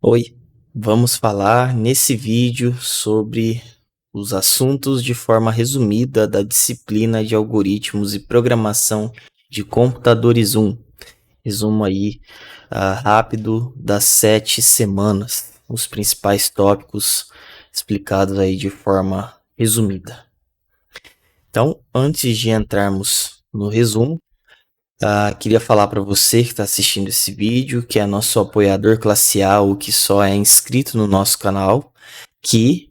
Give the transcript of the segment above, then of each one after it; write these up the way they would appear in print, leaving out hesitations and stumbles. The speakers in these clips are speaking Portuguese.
Oi, vamos falar nesse vídeo sobre os assuntos de forma resumida da disciplina de algoritmos e programação de computadores 1. Resumo aí rápido das 7 semanas, os principais tópicos explicados aí de forma resumida. Então, antes de entrarmos no resumo, queria falar para você que está assistindo esse vídeo, que é nosso apoiador classe A ou que só é inscrito no nosso canal, que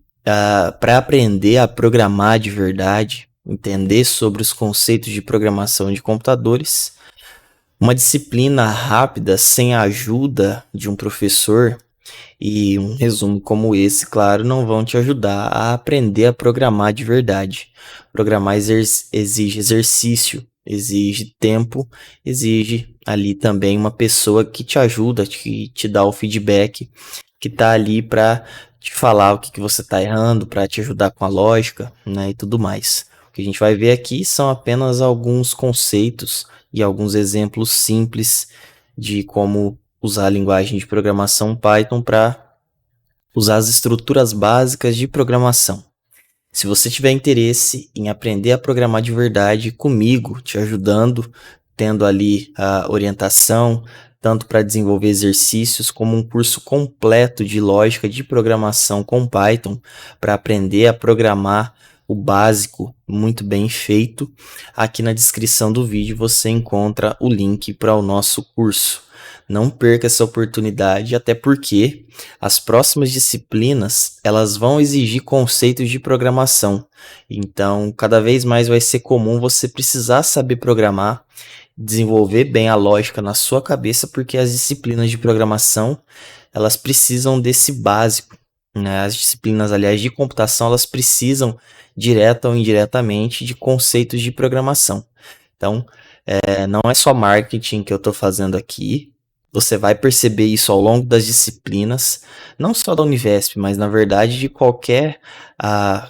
para aprender a programar de verdade, entender sobre os conceitos de programação de computadores, uma disciplina rápida, sem a ajuda de um professor e um resumo como esse, claro, não vão te ajudar a aprender a programar de verdade. Programar exige exercício, exige tempo, exige ali também uma pessoa que te ajuda, que te dá o feedback, que está ali para te falar o que você está errando, para te ajudar com a lógica, né, e tudo mais. O que a gente vai ver aqui são apenas alguns conceitos e alguns exemplos simples de como usar a linguagem de programação Python para usar as estruturas básicas de programação. Se você tiver interesse em aprender a programar de verdade comigo, te ajudando, tendo ali a orientação, tanto para desenvolver exercícios, como um curso completo de lógica de programação com Python, para aprender a programar o básico muito bem feito, aqui na descrição do vídeo você encontra o link para o nosso curso. Não perca essa oportunidade, até porque as próximas disciplinas, elas vão exigir conceitos de programação. Então, cada vez mais vai ser comum você precisar saber programar, desenvolver bem a lógica na sua cabeça, porque as disciplinas de programação, elas precisam desse básico, né? As disciplinas, aliás, de computação, elas precisam, direta ou indiretamente, de conceitos de programação. Então, não é só marketing que eu estou fazendo aqui. Você vai perceber isso ao longo das disciplinas, não só da Univesp, mas na verdade de qualquer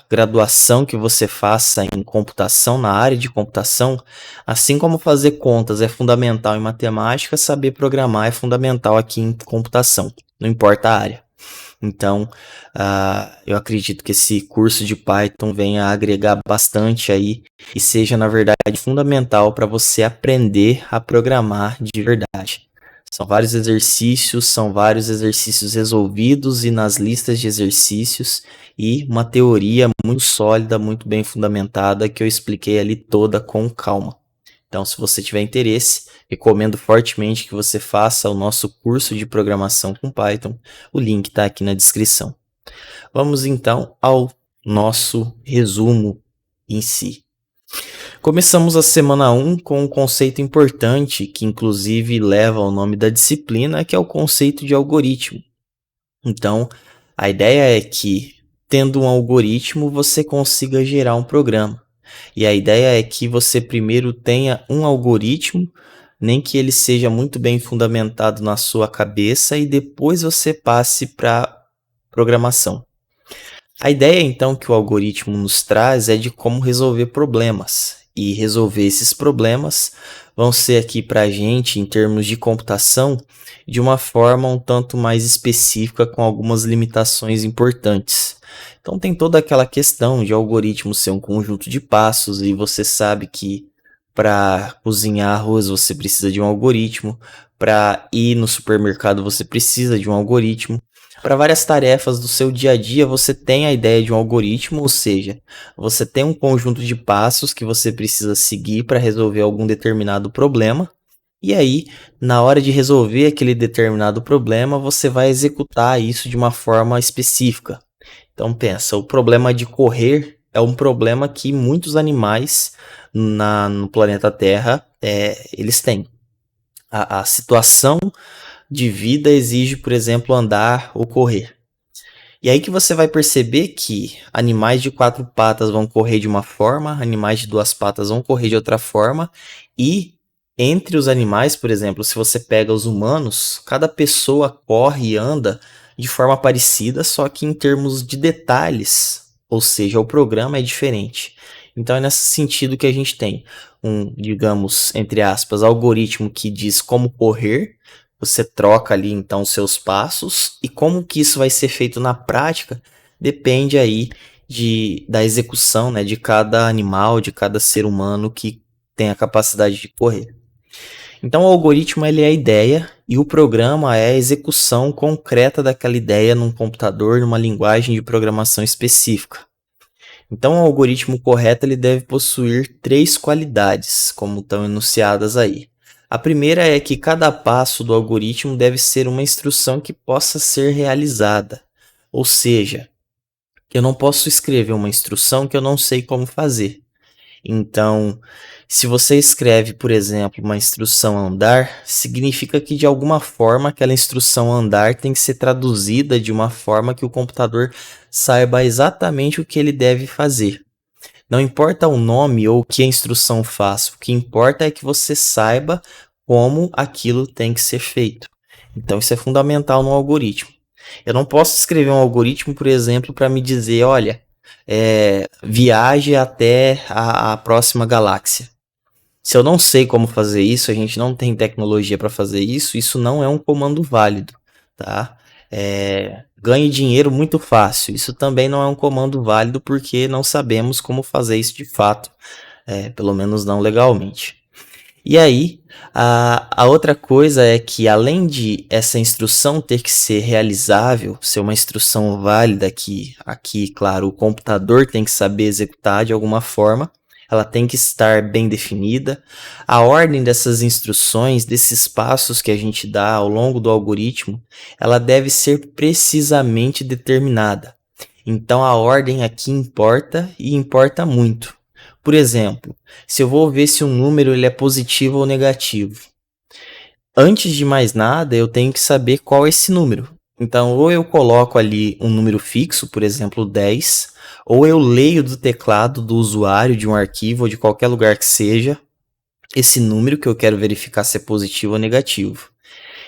graduação que você faça em computação, na área de computação, assim como fazer contas é fundamental em matemática, saber programar é fundamental aqui em computação, não importa a área. Então, eu acredito que esse curso de Python venha a agregar bastante aí e seja, na verdade, fundamental para você aprender a programar de verdade. São vários exercícios resolvidos e nas listas de exercícios e uma teoria muito sólida, muito bem fundamentada que eu expliquei ali toda com calma. Então, se você tiver interesse, recomendo fortemente que você faça o nosso curso de programação com Python. O link está aqui na descrição. Vamos então ao nosso resumo em si. Começamos a semana 1 com um conceito importante, que inclusive leva ao nome da disciplina, que é o conceito de algoritmo. Então, a ideia é que, tendo um algoritmo, você consiga gerar um programa. E a ideia é que você primeiro tenha um algoritmo, nem que ele seja muito bem fundamentado na sua cabeça, e depois você passe para programação. A ideia então que o algoritmo nos traz é de como resolver problemas. E resolver esses problemas vão ser aqui para a gente, em termos de computação, de uma forma um tanto mais específica, com algumas limitações importantes. Então tem toda aquela questão de algoritmo ser um conjunto de passos, e você sabe que para cozinhar arroz você precisa de um algoritmo, para ir no supermercado você precisa de um algoritmo. Para várias tarefas do seu dia a dia, você tem a ideia de um algoritmo, ou seja, você tem um conjunto de passos que você precisa seguir para resolver algum determinado problema. E aí, na hora de resolver aquele determinado problema, você vai executar isso de uma forma específica. Então pensa, o problema de correr é um problema que muitos animais no planeta Terra eles têm. A situação de vida exige, por exemplo, andar ou correr. E aí que você vai perceber que animais de 4 patas vão correr de uma forma, animais de 2 patas vão correr de outra forma, e entre os animais, por exemplo, se você pega os humanos, cada pessoa corre e anda de forma parecida, só que em termos de detalhes, ou seja, o programa é diferente. Então é nesse sentido que a gente tem um, digamos, entre aspas, algoritmo que diz como correr, você troca ali então os seus passos, e como que isso vai ser feito na prática depende aí da execução, né, de cada animal, de cada ser humano que tem a capacidade de correr. Então o algoritmo ele é a ideia e o programa é a execução concreta daquela ideia num computador, numa linguagem de programação específica. Então o algoritmo correto ele deve possuir 3 qualidades, como estão enunciadas aí. A primeira é que cada passo do algoritmo deve ser uma instrução que possa ser realizada. Ou seja, eu não posso escrever uma instrução que eu não sei como fazer. Então, se você escreve, por exemplo, uma instrução andar, significa que de alguma forma aquela instrução andar tem que ser traduzida de uma forma que o computador saiba exatamente o que ele deve fazer. Não importa o nome ou o que a instrução faz, o que importa é que você saiba como aquilo tem que ser feito. Então isso é fundamental no algoritmo. Eu não posso escrever um algoritmo, por exemplo, para me dizer, olha, viaje até a próxima galáxia. Se eu não sei como fazer isso, a gente não tem tecnologia para fazer isso, isso não é um comando válido, tá? Ganhe dinheiro muito fácil. Isso também não é um comando válido porque não sabemos como fazer isso de fato, pelo menos não legalmente. E aí, a outra coisa é que além de essa instrução ter que ser realizável, ser uma instrução válida que aqui, claro, o computador tem que saber executar de alguma forma, ela tem que estar bem definida. A ordem dessas instruções, desses passos que a gente dá ao longo do algoritmo, ela deve ser precisamente determinada. Então a ordem aqui importa e importa muito. Por exemplo, se eu vou ver se um número ele é positivo ou negativo. Antes de mais nada, eu tenho que saber qual é esse número. Então, ou eu coloco ali um número fixo, por exemplo, 10, ou eu leio do teclado do usuário de um arquivo ou de qualquer lugar que seja esse número que eu quero verificar se é positivo ou negativo.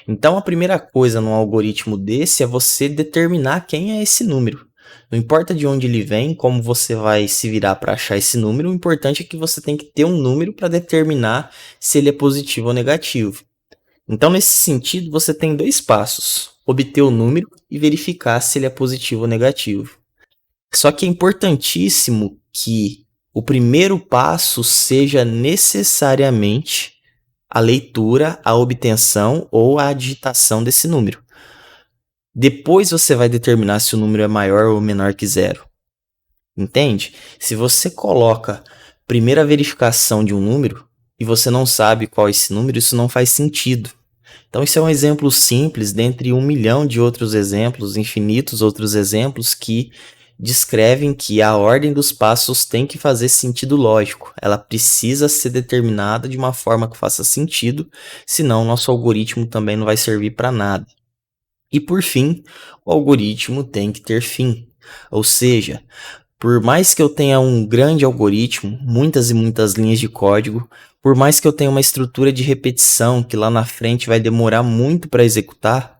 Então, a primeira coisa num algoritmo desse é você determinar quem é esse número. Não importa de onde ele vem, como você vai se virar para achar esse número, o importante é que você tem que ter um número para determinar se ele é positivo ou negativo. Então, nesse sentido, você tem 2 passos: obter o número e verificar se ele é positivo ou negativo. Só que é importantíssimo que o primeiro passo seja necessariamente a leitura, a obtenção ou a digitação desse número. Depois você vai determinar se o número é maior ou menor que 0. Entende? Se você coloca primeiro a verificação de um número e você não sabe qual é esse número, isso não faz sentido. Então isso é um exemplo simples dentre 1 milhão de outros exemplos, infinitos outros exemplos que descrevem que a ordem dos passos tem que fazer sentido lógico. Ela precisa ser determinada de uma forma que faça sentido, senão nosso algoritmo também não vai servir para nada. E por fim, o algoritmo tem que ter fim. Ou seja, por mais que eu tenha um grande algoritmo, muitas e muitas linhas de código, por mais que eu tenha uma estrutura de repetição que lá na frente vai demorar muito para executar,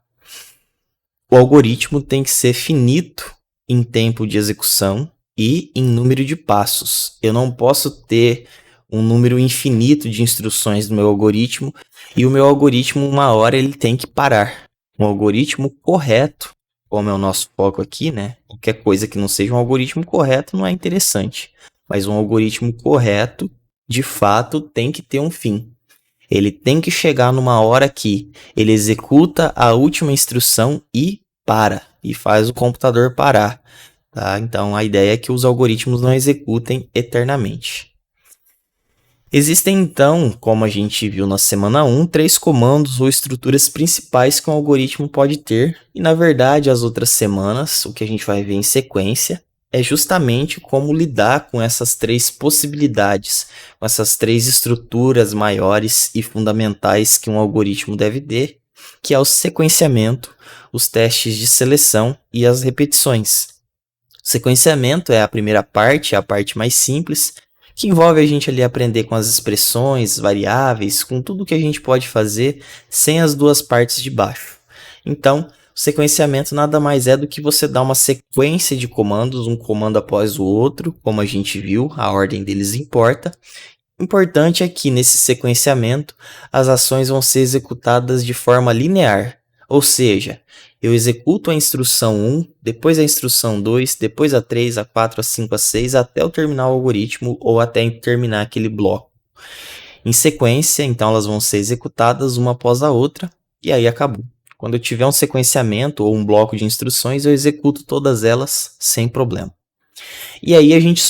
o algoritmo tem que ser finito em tempo de execução e em número de passos. Eu não posso ter um número infinito de instruções no meu algoritmo e o meu algoritmo, uma hora, ele tem que parar. Um algoritmo correto, como é o nosso foco aqui, né? Qualquer coisa que não seja um algoritmo correto não é interessante. Mas um algoritmo correto, de fato, tem que ter um fim. Ele tem que chegar numa hora que ele executa a última instrução e para, e faz o computador parar. Tá? Então a ideia é que os algoritmos não executem eternamente. Existem então, como a gente viu na semana 1, 3 comandos ou estruturas principais que um algoritmo pode ter, e na verdade as outras semanas, o que a gente vai ver em sequência, é justamente como lidar com essas 3 possibilidades, com essas 3 estruturas maiores e fundamentais que um algoritmo deve ter, que é o sequenciamento, os testes de seleção e as repetições. O sequenciamento é a primeira parte, é a parte mais simples, que envolve a gente ali aprender com as expressões, variáveis, com tudo que a gente pode fazer sem as 2 partes de baixo. Então, o sequenciamento nada mais é do que você dar uma sequência de comandos, um comando após o outro, como a gente viu, a ordem deles importa, Importante é que nesse sequenciamento as ações vão ser executadas de forma linear, ou seja, eu executo a instrução 1, depois a instrução 2, depois a 3, a 4, a 5, a 6, até eu terminar o algoritmo ou até terminar aquele bloco. Em sequência, então elas vão ser executadas uma após a outra e aí acabou. Quando eu tiver um sequenciamento ou um bloco de instruções, eu executo todas elas sem problema. E aí a gente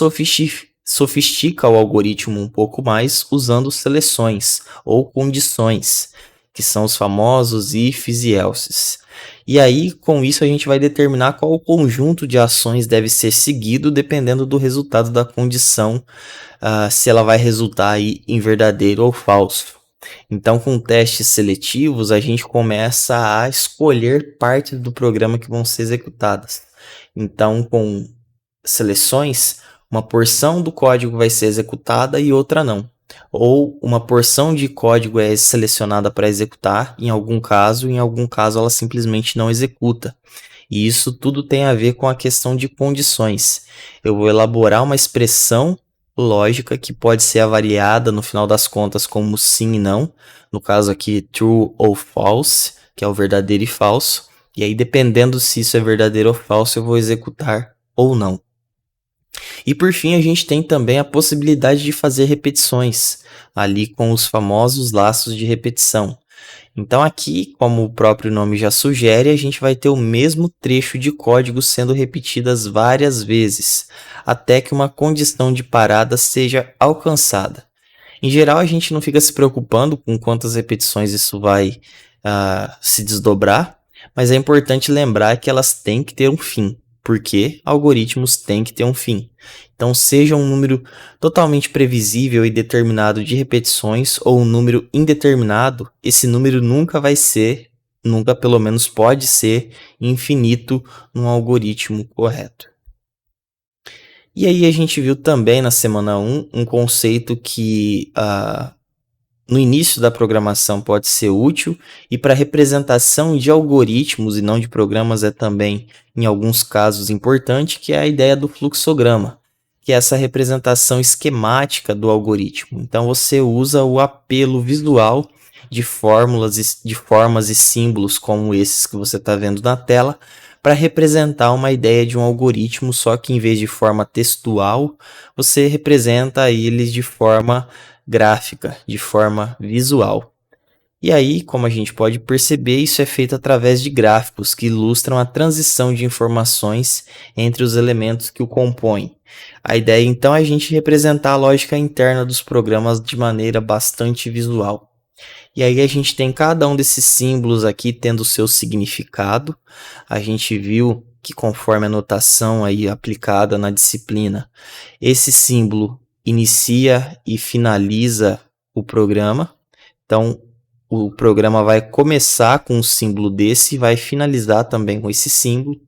sofistica o algoritmo um pouco mais usando seleções ou condições, que são os famosos ifs e elses. E aí, com isso, a gente vai determinar qual o conjunto de ações deve ser seguido dependendo do resultado da condição, se ela vai resultar aí em verdadeiro ou falso. Então, com testes seletivos, a gente começa a escolher partes do programa que vão ser executadas. Então, com seleções, uma porção do código vai ser executada e outra não. Ou uma porção de código é selecionada para executar, em algum caso ela simplesmente não executa. E isso tudo tem a ver com a questão de condições. Eu vou elaborar uma expressão lógica que pode ser avaliada no final das contas como sim e não. No caso aqui, true ou false, que é o verdadeiro e falso. E aí, dependendo se isso é verdadeiro ou falso, eu vou executar ou não. E por fim, a gente tem também a possibilidade de fazer repetições, ali com os famosos laços de repetição. Então aqui, como o próprio nome já sugere, a gente vai ter o mesmo trecho de código sendo repetidas várias vezes, até que uma condição de parada seja alcançada. Em geral, a gente não fica se preocupando com quantas repetições isso vai se desdobrar, mas é importante lembrar que elas têm que ter um fim, porque algoritmos têm que ter um fim. Então, seja um número totalmente previsível e determinado de repetições ou um número indeterminado, esse número nunca vai ser, nunca pelo menos pode ser, infinito num algoritmo correto. E aí a gente viu também na semana 1 um conceito que no início da programação pode ser útil e para representação de algoritmos e não de programas é também, em alguns casos, importante, que é a ideia do fluxograma, que é essa representação esquemática do algoritmo. Então você usa o apelo visual de formas e símbolos como esses que você está vendo na tela para representar uma ideia de um algoritmo, só que em vez de forma textual, você representa eles de forma gráfica, de forma visual. E aí, como a gente pode perceber, isso é feito através de gráficos que ilustram a transição de informações entre os elementos que o compõem. A ideia então é a gente representar a lógica interna dos programas de maneira bastante visual. E aí a gente tem cada um desses símbolos aqui tendo o seu significado. A gente viu que conforme a notação aí aplicada na disciplina, esse símbolo inicia e finaliza o programa. Então, o programa vai começar com um símbolo desse e vai finalizar também com esse símbolo.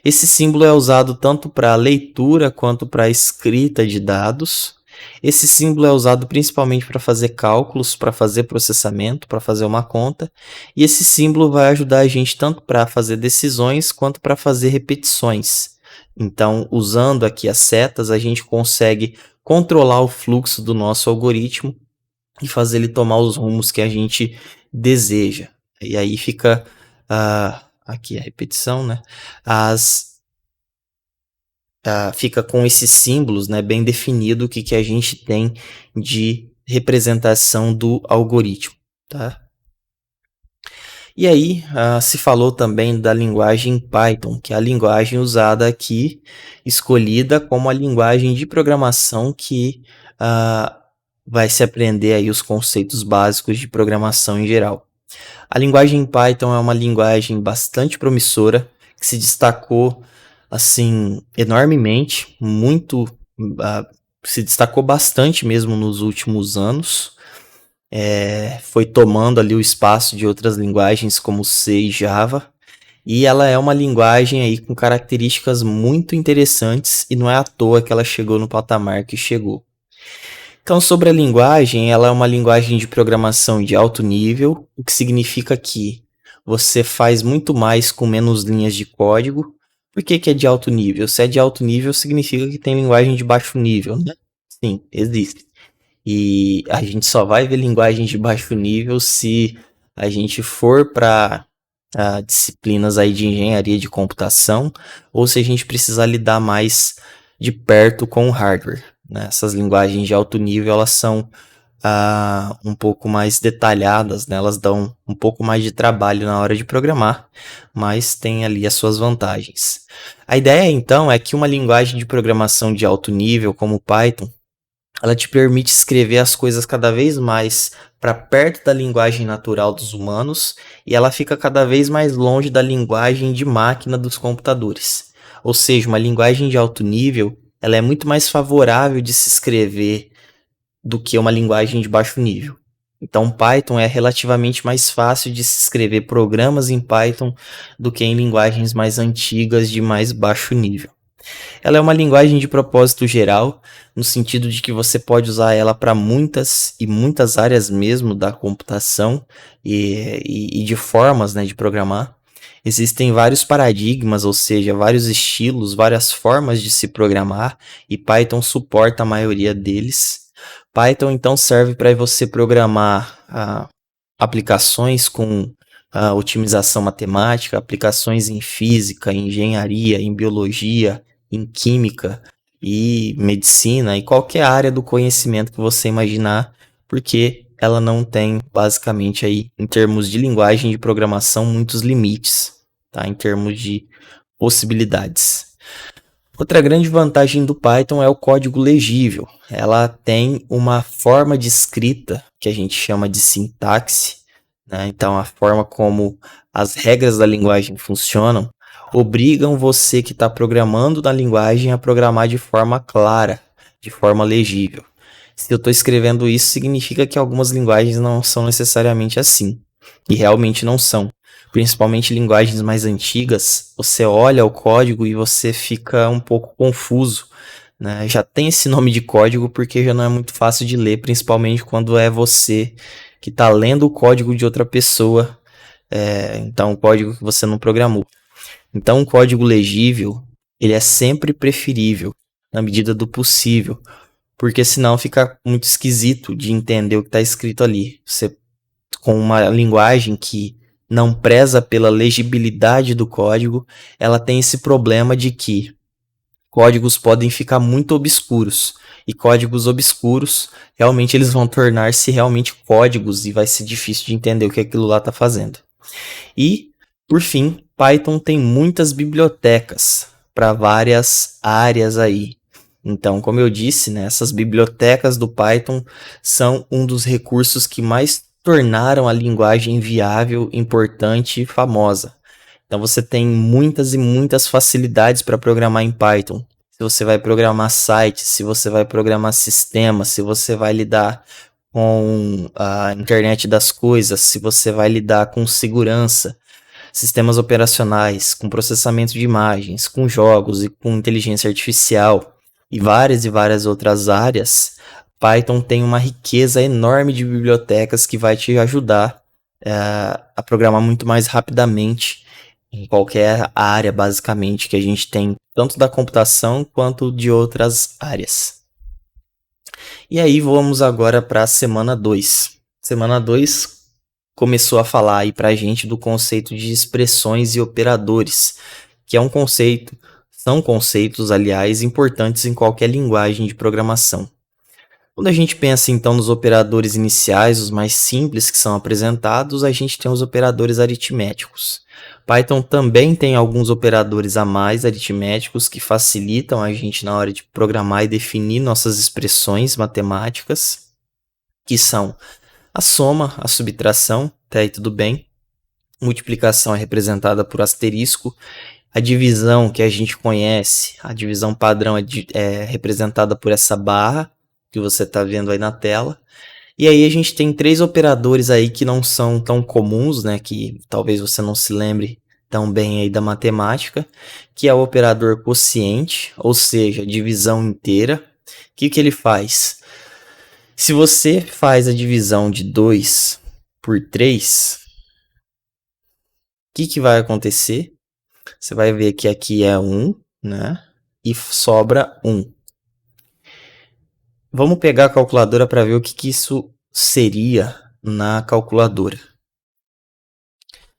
Esse símbolo é usado tanto para leitura quanto para escrita de dados. Esse símbolo é usado principalmente para fazer cálculos, para fazer processamento, para fazer uma conta. E esse símbolo vai ajudar a gente tanto para fazer decisões quanto para fazer repetições. Então, usando aqui as setas, a gente consegue controlar o fluxo do nosso algoritmo e fazer ele tomar os rumos que a gente deseja. E aí fica aqui a repetição, né? Fica com esses símbolos, né, bem definido o que a gente tem de representação do algoritmo, tá? E aí, se falou também da linguagem Python, que é a linguagem usada aqui, escolhida como a linguagem de programação que vai se aprender aí os conceitos básicos de programação em geral. A linguagem Python é uma linguagem bastante promissora, que se destacou assim enormemente, se destacou bastante mesmo nos últimos anos. Foi tomando ali o espaço de outras linguagens como C e Java, e ela é uma linguagem aí com características muito interessantes e não é à toa que ela chegou no patamar que chegou. Então, sobre a linguagem, ela é uma linguagem de programação de alto nível, o que significa que você faz muito mais com menos linhas de código. Por que é de alto nível? Se é de alto nível, significa que tem linguagem de baixo nível, né? Sim, existe. E a gente só vai ver linguagens de baixo nível se a gente for para disciplinas aí de engenharia de computação, ou se a gente precisar lidar mais de perto com o hardware, né? Essas linguagens de alto nível, elas são um pouco mais detalhadas, né? Elas dão um pouco mais de trabalho na hora de programar, mas tem ali as suas vantagens. A ideia, então, é que uma linguagem de programação de alto nível, como o Python, ela te permite escrever as coisas cada vez mais para perto da linguagem natural dos humanos e ela fica cada vez mais longe da linguagem de máquina dos computadores. Ou seja, uma linguagem de alto nível, ela é muito mais favorável de se escrever do que uma linguagem de baixo nível. Então, Python é relativamente mais fácil de se escrever programas em Python do que em linguagens mais antigas de mais baixo nível. Ela é uma linguagem de propósito geral, no sentido de que você pode usar ela para muitas e muitas áreas mesmo da computação e de formas, né, de programar. Existem vários paradigmas, ou seja, vários estilos, várias formas de se programar, e Python suporta a maioria deles. Python então serve para você programar aplicações com otimização matemática, aplicações em física, em engenharia, em biologia, em química e medicina e qualquer área do conhecimento que você imaginar, porque ela não tem basicamente aí em termos de linguagem de programação muitos limites, tá? Em termos de possibilidades. Outra grande vantagem do Python é o código legível. Ela tem uma forma de escrita que a gente chama de sintaxe, né? Então, a forma como as regras da linguagem funcionam obrigam você que está programando na linguagem a programar de forma clara, de forma legível. Se eu estou escrevendo isso, significa que algumas linguagens não são necessariamente assim. E realmente não são. Principalmente linguagens mais antigas, você olha o código e você fica um pouco confuso, né? Já tem esse nome de código porque já não é muito fácil de ler, principalmente quando é você que está lendo o código de outra pessoa, então o código que você não programou. Então um código legível, ele é sempre preferível, na medida do possível, porque senão fica muito esquisito de entender o que está escrito ali. Você, com uma linguagem que não preza pela legibilidade do código, ela tem esse problema de que códigos podem ficar muito obscuros. E códigos obscuros, realmente eles vão tornar-se realmente códigos e vai ser difícil de entender o que aquilo lá está fazendo. E, por fim, Python tem muitas bibliotecas para várias áreas aí. Então, como eu disse, né, essas bibliotecas do Python são um dos recursos que mais tornaram a linguagem viável, importante e famosa. Então, você tem muitas e muitas facilidades para programar em Python. Se você vai programar sites, se você vai programar sistemas, se você vai lidar com a internet das coisas, se você vai lidar com segurança, sistemas operacionais, com processamento de imagens, com jogos e com inteligência artificial e várias outras áreas, Python tem uma riqueza enorme de bibliotecas que vai te ajudar a programar muito mais rapidamente em qualquer área, basicamente, que a gente tem, tanto da computação quanto de outras áreas. E aí vamos agora para a semana 2. Semana 2 começou a falar aí pra gente do conceito de expressões e operadores, que é um conceito, são conceitos, aliás, importantes em qualquer linguagem de programação. Quando a gente pensa então nos operadores iniciais, os mais simples que são apresentados, a gente tem os operadores aritméticos. Python também tem alguns operadores a mais aritméticos que facilitam a gente na hora de programar e definir nossas expressões matemáticas, que são a soma, a subtração, até aí tudo bem. Multiplicação é representada por asterisco. A divisão que a gente conhece, a divisão padrão é representada por essa barra que você está vendo aí na tela. E aí a gente tem 3 operadores aí que não são tão comuns, né? Que talvez você não se lembre tão bem aí da matemática, que é o operador quociente, ou seja, divisão inteira. O que ele faz? Se você faz a divisão de 2 por 3, o que vai acontecer? Você vai ver que aqui é 1, né? E sobra 1. Vamos pegar a calculadora para ver o que isso seria na calculadora.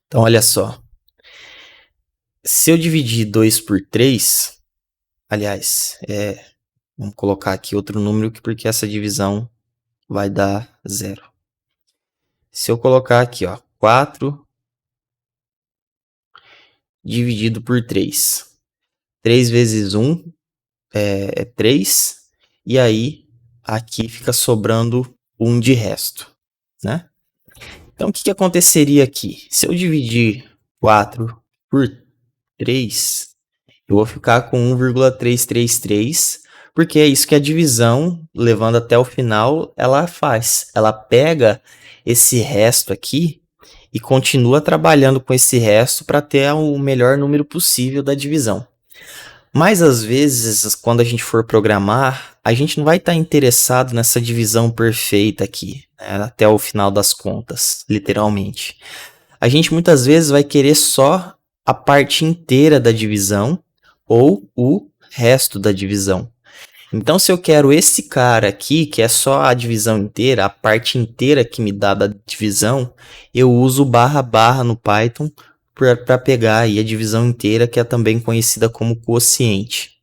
Então, olha só. Se eu dividir 2 por 3, aliás, vamos colocar aqui outro número porque essa divisão vai dar 0. Se eu colocar aqui, 4 dividido por 3. 3 vezes 1 é 3. E aí, aqui fica sobrando 1 de resto, né? Então, o que aconteceria aqui? Se eu dividir 4 por 3, eu vou ficar com 1,333, porque é isso que a divisão, levando até o final, ela faz. Ela pega esse resto aqui e continua trabalhando com esse resto para ter o melhor número possível da divisão. Mas às vezes, quando a gente for programar, a gente não vai estar interessado nessa divisão perfeita aqui, né, até o final das contas, literalmente. A gente muitas vezes vai querer só a parte inteira da divisão ou o resto da divisão. Então, se eu quero esse cara aqui, que é só a divisão inteira, a parte inteira que me dá da divisão, eu uso // no Python para pegar aí a divisão inteira, que é também conhecida como quociente.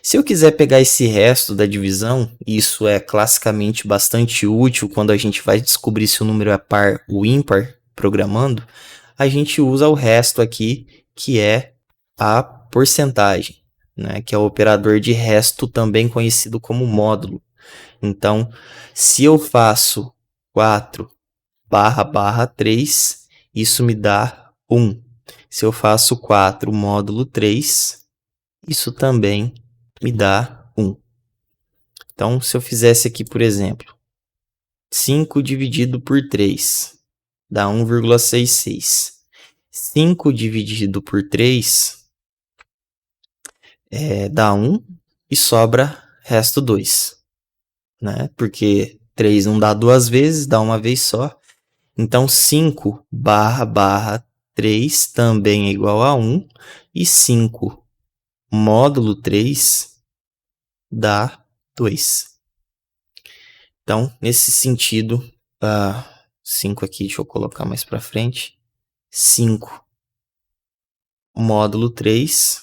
Se eu quiser pegar esse resto da divisão, isso é classicamente bastante útil quando a gente vai descobrir se o número é par ou ímpar programando, a gente usa o resto aqui, que é a porcentagem, né, que é o operador de resto, também conhecido como módulo. Então, se eu faço 4 // 3, isso me dá 1. Se eu faço 4 módulo 3, isso também me dá 1. Então, se eu fizesse aqui, por exemplo, 5 dividido por 3, dá 1,66. 5 dividido por 3 dá 1 e sobra resto 2, né? Porque 3 não dá duas vezes, dá uma vez só. Então, 5 // 3 também é igual a 1, e 5 módulo 3 dá 2. Então, nesse sentido, 5 aqui, deixa eu colocar mais para frente. 5 módulo 3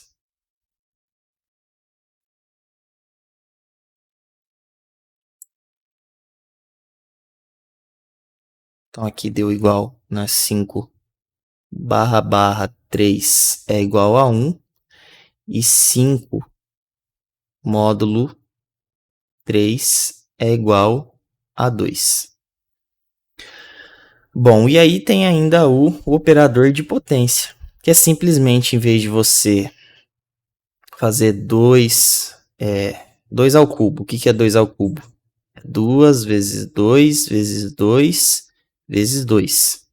então aqui deu igual, né? 5 // 3 é igual a 1, e 5 módulo 3 é igual a 2. Bom, e aí tem ainda o operador de potência, que é simplesmente, em vez de você fazer 2 ao cubo. O que é 2 ao cubo? 2 vezes 2 vezes 2 vezes 2.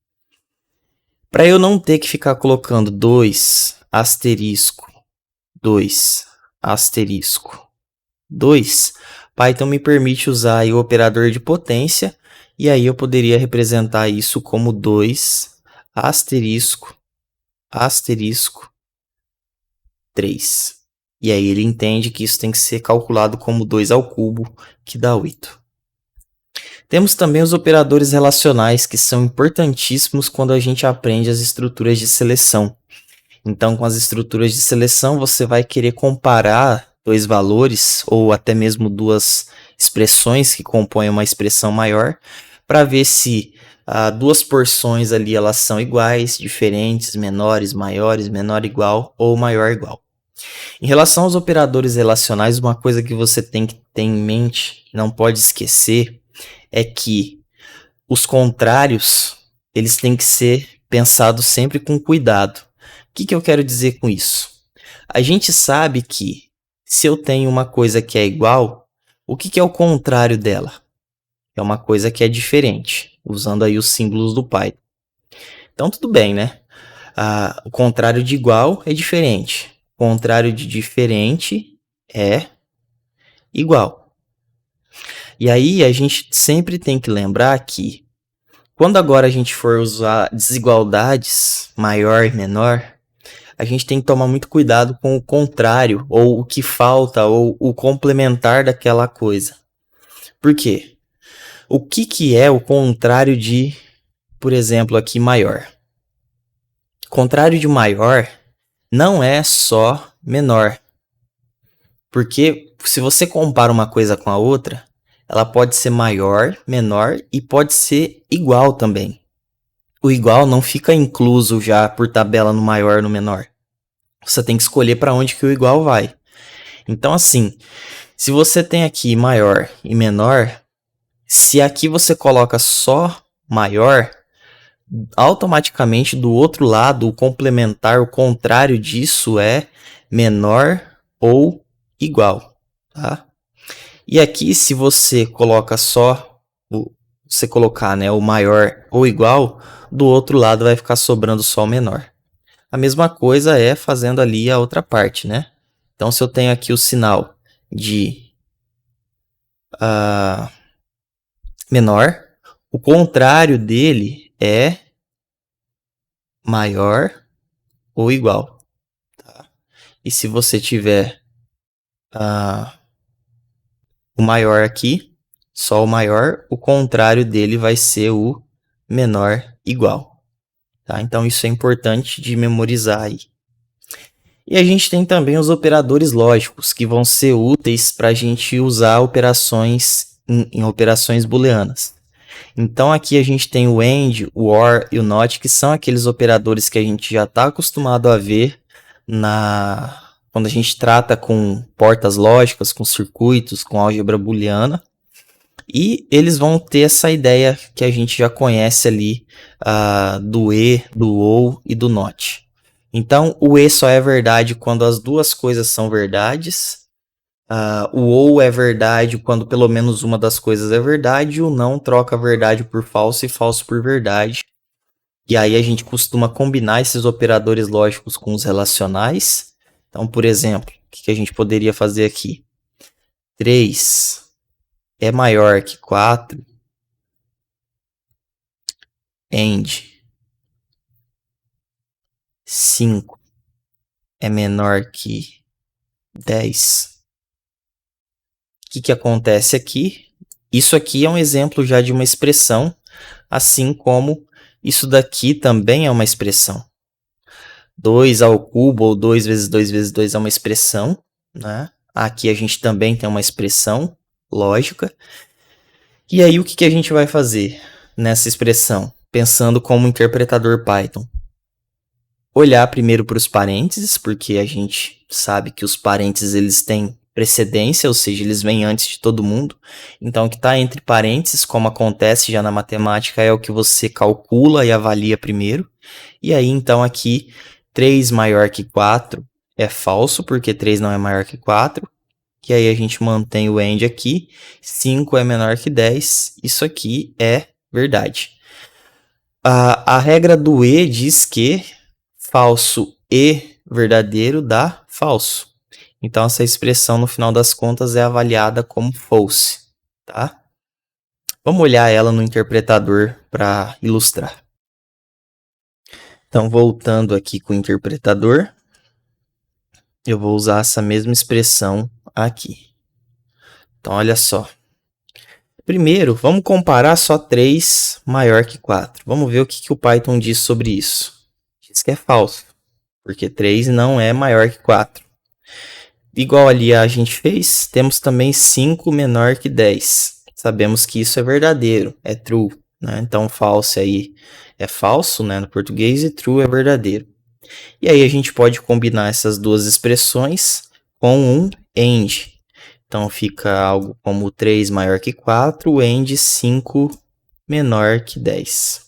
Para eu não ter que ficar colocando 2 asterisco 2 asterisco 2, Python me permite usar aí o operador de potência, e aí eu poderia representar isso como 2 asterisco asterisco 3. E aí ele entende que isso tem que ser calculado como 2 ao cubo, que dá 8. Temos também os operadores relacionais, que são importantíssimos quando a gente aprende as estruturas de seleção. Então, com as estruturas de seleção, você vai querer comparar dois valores, ou até mesmo duas expressões que compõem uma expressão maior, para ver se duas porções ali elas são iguais, diferentes, menores, maiores, menor igual ou maior igual. Em relação aos operadores relacionais, uma coisa que você tem que ter em mente, não pode esquecer, é que os contrários, eles têm que ser pensados sempre com cuidado. O que eu quero dizer com isso? A gente sabe que se eu tenho uma coisa que é igual, o que é o contrário dela? É uma coisa que é diferente, usando aí os símbolos do Python. Então tudo bem, né? O contrário de igual é diferente. O contrário de diferente é igual. E aí a gente sempre tem que lembrar que quando agora a gente for usar desigualdades maior e menor, a gente tem que tomar muito cuidado com o contrário, ou o que falta, ou o complementar daquela coisa. Por quê? O que é o contrário de, por exemplo, aqui maior? O contrário de maior não é só menor. Porque se você compara uma coisa com a outra, ela pode ser maior, menor e pode ser igual também. O igual não fica incluso já por tabela no maior ou no menor. Você tem que escolher para onde que o igual vai. Então assim, se você tem aqui maior e menor, se aqui você coloca só maior, automaticamente do outro lado, o complementar, o contrário disso é menor ou igual, tá? E aqui, se você coloca só, você colocar, né, o maior ou igual, do outro lado vai ficar sobrando só o menor. A mesma coisa é fazendo ali a outra parte, né? Então, se eu tenho aqui o sinal de menor, o contrário dele é maior ou igual. Tá? E se você tiver o maior aqui, só o maior, o contrário dele vai ser o menor igual. Tá? Então isso é importante de memorizar aí. E a gente tem também os operadores lógicos, que vão ser úteis para a gente usar operações em operações booleanas. Então aqui a gente tem o AND, o OR e o NOT, que são aqueles operadores que a gente já está acostumado a ver quando a gente trata com portas lógicas, com circuitos, com álgebra booleana. E eles vão ter essa ideia que a gente já conhece ali do E, do OU e do NOT. Então, o E só é verdade quando as duas coisas são verdades. O OU é verdade quando pelo menos uma das coisas é verdade. E o não troca verdade por falso e falso por verdade. E aí a gente costuma combinar esses operadores lógicos com os relacionais. Então, por exemplo, o que a gente poderia fazer aqui? 3 é maior que 4, AND 5 é menor que 10. O que acontece aqui? Isso aqui é um exemplo já de uma expressão, assim como isso daqui também é uma expressão. 2 ao cubo ou 2 vezes 2 vezes 2 é uma expressão, né? Aqui a gente também tem uma expressão lógica. E aí o que a gente vai fazer nessa expressão? Pensando como interpretador Python. Olhar primeiro para os parênteses, porque a gente sabe que os parênteses eles têm precedência, ou seja, eles vêm antes de todo mundo. Então o que está entre parênteses, como acontece já na matemática, é o que você calcula e avalia primeiro. E aí então aqui 3 maior que 4 é falso, porque 3 não é maior que 4. E aí a gente mantém o AND aqui. 5 é menor que 10. Isso aqui é verdade. A regra do E diz que falso e verdadeiro dá falso. Então essa expressão no final das contas é avaliada como false, tá? Vamos olhar ela no interpretador para ilustrar. Então voltando aqui com o interpretador, eu vou usar essa mesma expressão aqui. Então olha só. Primeiro, vamos comparar só 3 maior que 4. Vamos ver o que o Python diz sobre isso. Diz que é falso, porque 3 não é maior que 4. Igual ali a gente fez, temos também 5 menor que 10. Sabemos que isso é verdadeiro, é true. Né? Então, false aí é falso, né, no português, e true é verdadeiro. E aí a gente pode combinar essas duas expressões com um AND. Então, fica algo como 3 maior que 4, AND 5 menor que 10.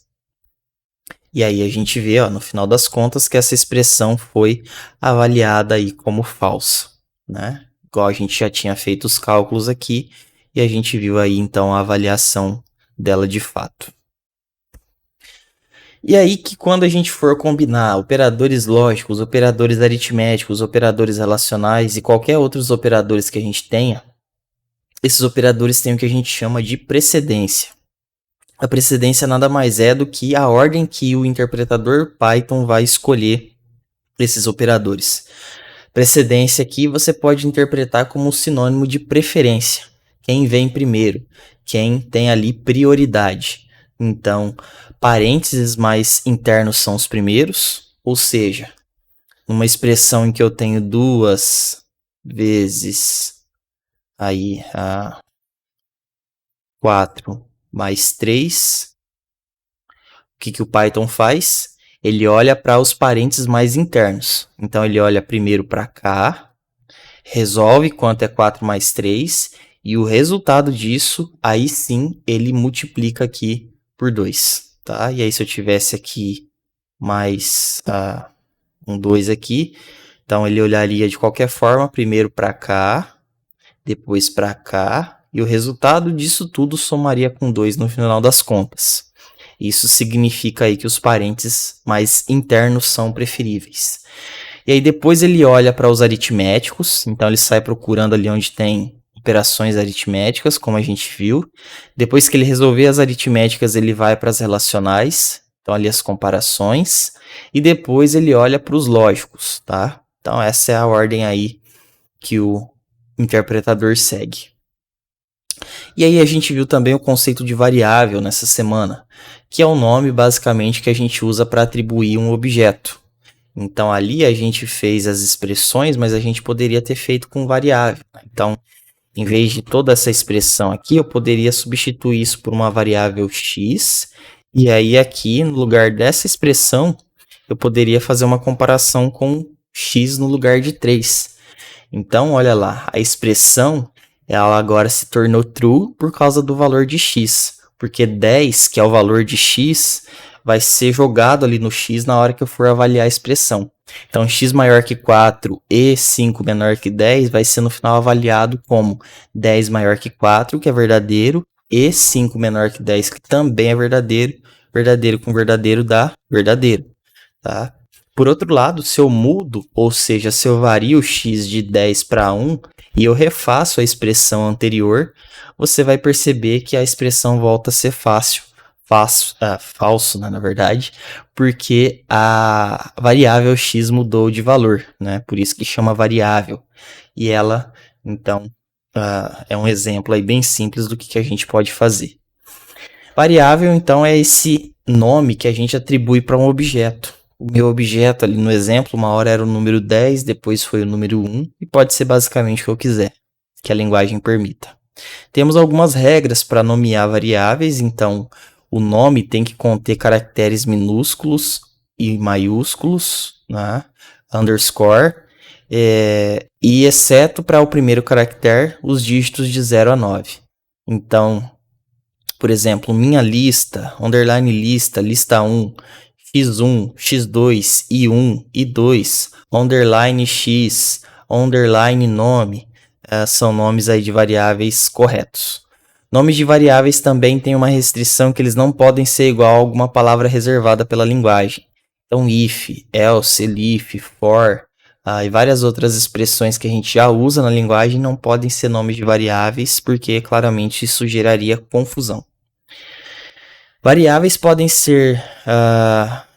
E aí a gente vê, ó, no final das contas, que essa expressão foi avaliada aí como falsa, né? Igual a gente já tinha feito os cálculos aqui, e a gente viu aí, então, a avaliação dela de fato. E aí que quando a gente for combinar operadores lógicos, operadores aritméticos, operadores relacionais e qualquer outros operadores que a gente tenha, esses operadores têm o que a gente chama de precedência. A precedência nada mais é do que a ordem que o interpretador Python vai escolher esses operadores. Precedência aqui você pode interpretar como um sinônimo de preferência. quem vem primeiro, quem tem ali prioridade. Então, parênteses mais internos são os primeiros, ou seja, numa expressão em que eu tenho 2 vezes aí 4 mais 3, o que o Python faz? Ele olha para os parênteses mais internos. Então, ele olha primeiro para cá, resolve quanto é 4 mais 3, e o resultado disso, aí sim, ele multiplica aqui por 2, tá? E aí, se eu tivesse aqui mais um 2 aqui, então ele olharia de qualquer forma, primeiro para cá, depois para cá, e o resultado disso tudo somaria com 2 no final das contas. Isso significa aí que os parênteses mais internos são preferíveis. E aí depois ele olha para os aritméticos, então ele sai procurando ali onde tem operações aritméticas, como a gente viu. Depois que ele resolver as aritméticas, ele vai para as relacionais, então ali as comparações. E depois ele olha para os lógicos, tá? Então essa é a ordem aí que o interpretador segue. E aí a gente viu também o conceito de variável nessa semana, que é o nome basicamente que a gente usa para atribuir um objeto. Então ali a gente fez as expressões, mas a gente poderia ter feito com variável. Então, em vez de toda essa expressão aqui, eu poderia substituir isso por uma variável x, e aí aqui no lugar dessa expressão, eu poderia fazer uma comparação com x no lugar de 3. Então, olha lá, a expressão ela agora se tornou true por causa do valor de x, porque 10, que é o valor de x, vai ser jogado ali no x na hora que eu for avaliar a expressão. Então, x maior que 4 e 5 menor que 10 vai ser no final avaliado como 10 maior que 4, que é verdadeiro, e 5 menor que 10, que também é verdadeiro. Verdadeiro com verdadeiro dá verdadeiro, tá? Por outro lado, se eu mudo, ou seja, se eu vario o x de 10 para 1 e eu refaço a expressão anterior, você vai perceber que a expressão volta a ser falso, né, na verdade, porque a variável x mudou de valor, né? Por isso que chama variável. E ela, então, é um exemplo aí bem simples do que a gente pode fazer. Variável, então, é esse nome que a gente atribui para um objeto. O meu objeto ali no exemplo, uma hora era o número 10, depois foi o número 1, e pode ser basicamente o que eu quiser, que a linguagem permita. Temos algumas regras para nomear variáveis, então o nome tem que conter caracteres minúsculos e maiúsculos, né? Underscore, e exceto para o primeiro caractere, os dígitos de 0 a 9. Então, por exemplo, minha lista, underline lista, lista 1, x1, x2, i1, i2, underline x, underline nome, são nomes aí de variáveis corretos. Nomes de variáveis também têm uma restrição que eles não podem ser igual a alguma palavra reservada pela linguagem. Então, if, else, elif, for, e várias outras expressões que a gente já usa na linguagem não podem ser nomes de variáveis, porque claramente isso geraria confusão. Variáveis podem ser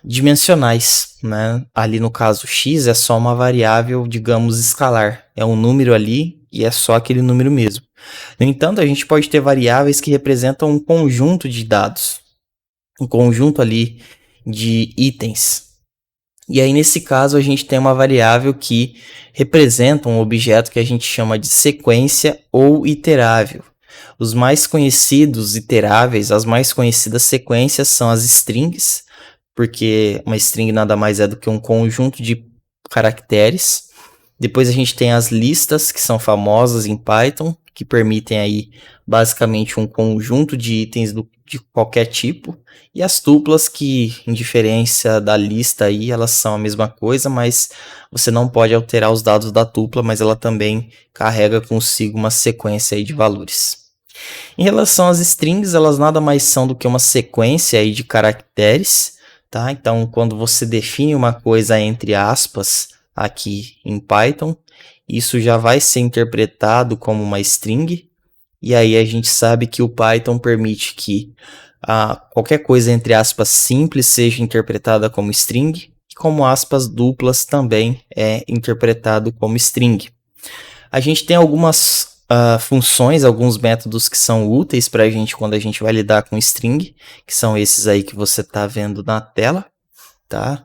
dimensionais, né? Ali no caso x é só uma variável, digamos, escalar. É um número ali e é só aquele número mesmo. No entanto, a gente pode ter variáveis que representam um conjunto de dados, um conjunto ali de itens. E aí, nesse caso, a gente tem uma variável que representa um objeto que a gente chama de sequência ou iterável. Os mais conhecidos iteráveis, as mais conhecidas sequências são as strings, porque uma string nada mais é do que um conjunto de caracteres. Depois a gente tem as listas, que são famosas em Python, que permitem aí basicamente um conjunto de itens de qualquer tipo. E as tuplas, que em diferença da lista aí, elas são a mesma coisa, mas você não pode alterar os dados da tupla, mas ela também carrega consigo uma sequência aí de valores. Em relação às strings, elas nada mais são do que uma sequência aí de caracteres, tá? Então, quando você define uma coisa entre aspas aqui em Python, isso já vai ser interpretado como uma string, e aí a gente sabe que o Python permite que qualquer coisa entre aspas simples seja interpretada como string, e como aspas duplas também é interpretado como string. A gente tem algumas funções, alguns métodos que são úteis para a gente quando a gente vai lidar com string, que são esses aí que você está vendo na tela, tá?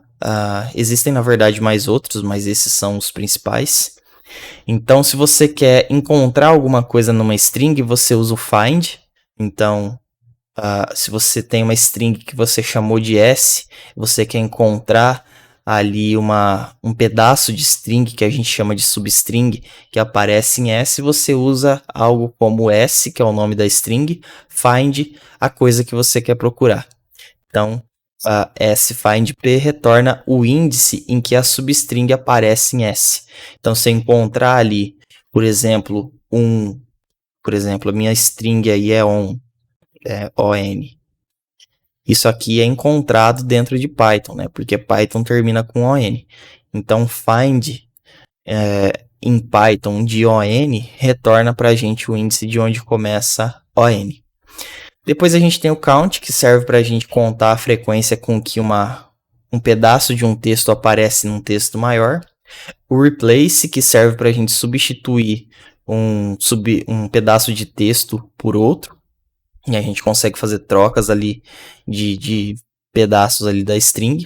Existem, na verdade, mais outros, mas esses são os principais. Então, se você quer encontrar alguma coisa numa string, você usa o find. Então, se você tem uma string que você chamou de S, você quer encontrar ali um pedaço de string que a gente chama de substring, que aparece em S, você usa algo como S, que é o nome da string, find a coisa que você quer procurar. Então, sFindP retorna o índice em que a substring aparece em S. Então, se eu encontrar ali, por exemplo, a minha string aí é on. Isso aqui é encontrado dentro de Python, né? Porque Python termina com on. Então, find em Python de on retorna para a gente o índice de onde começa on. Depois a gente tem o count, que serve para a gente contar a frequência com que um pedaço de um texto aparece num texto maior. O replace, que serve para a gente substituir um pedaço de texto por outro. E a gente consegue fazer trocas ali de pedaços ali da string.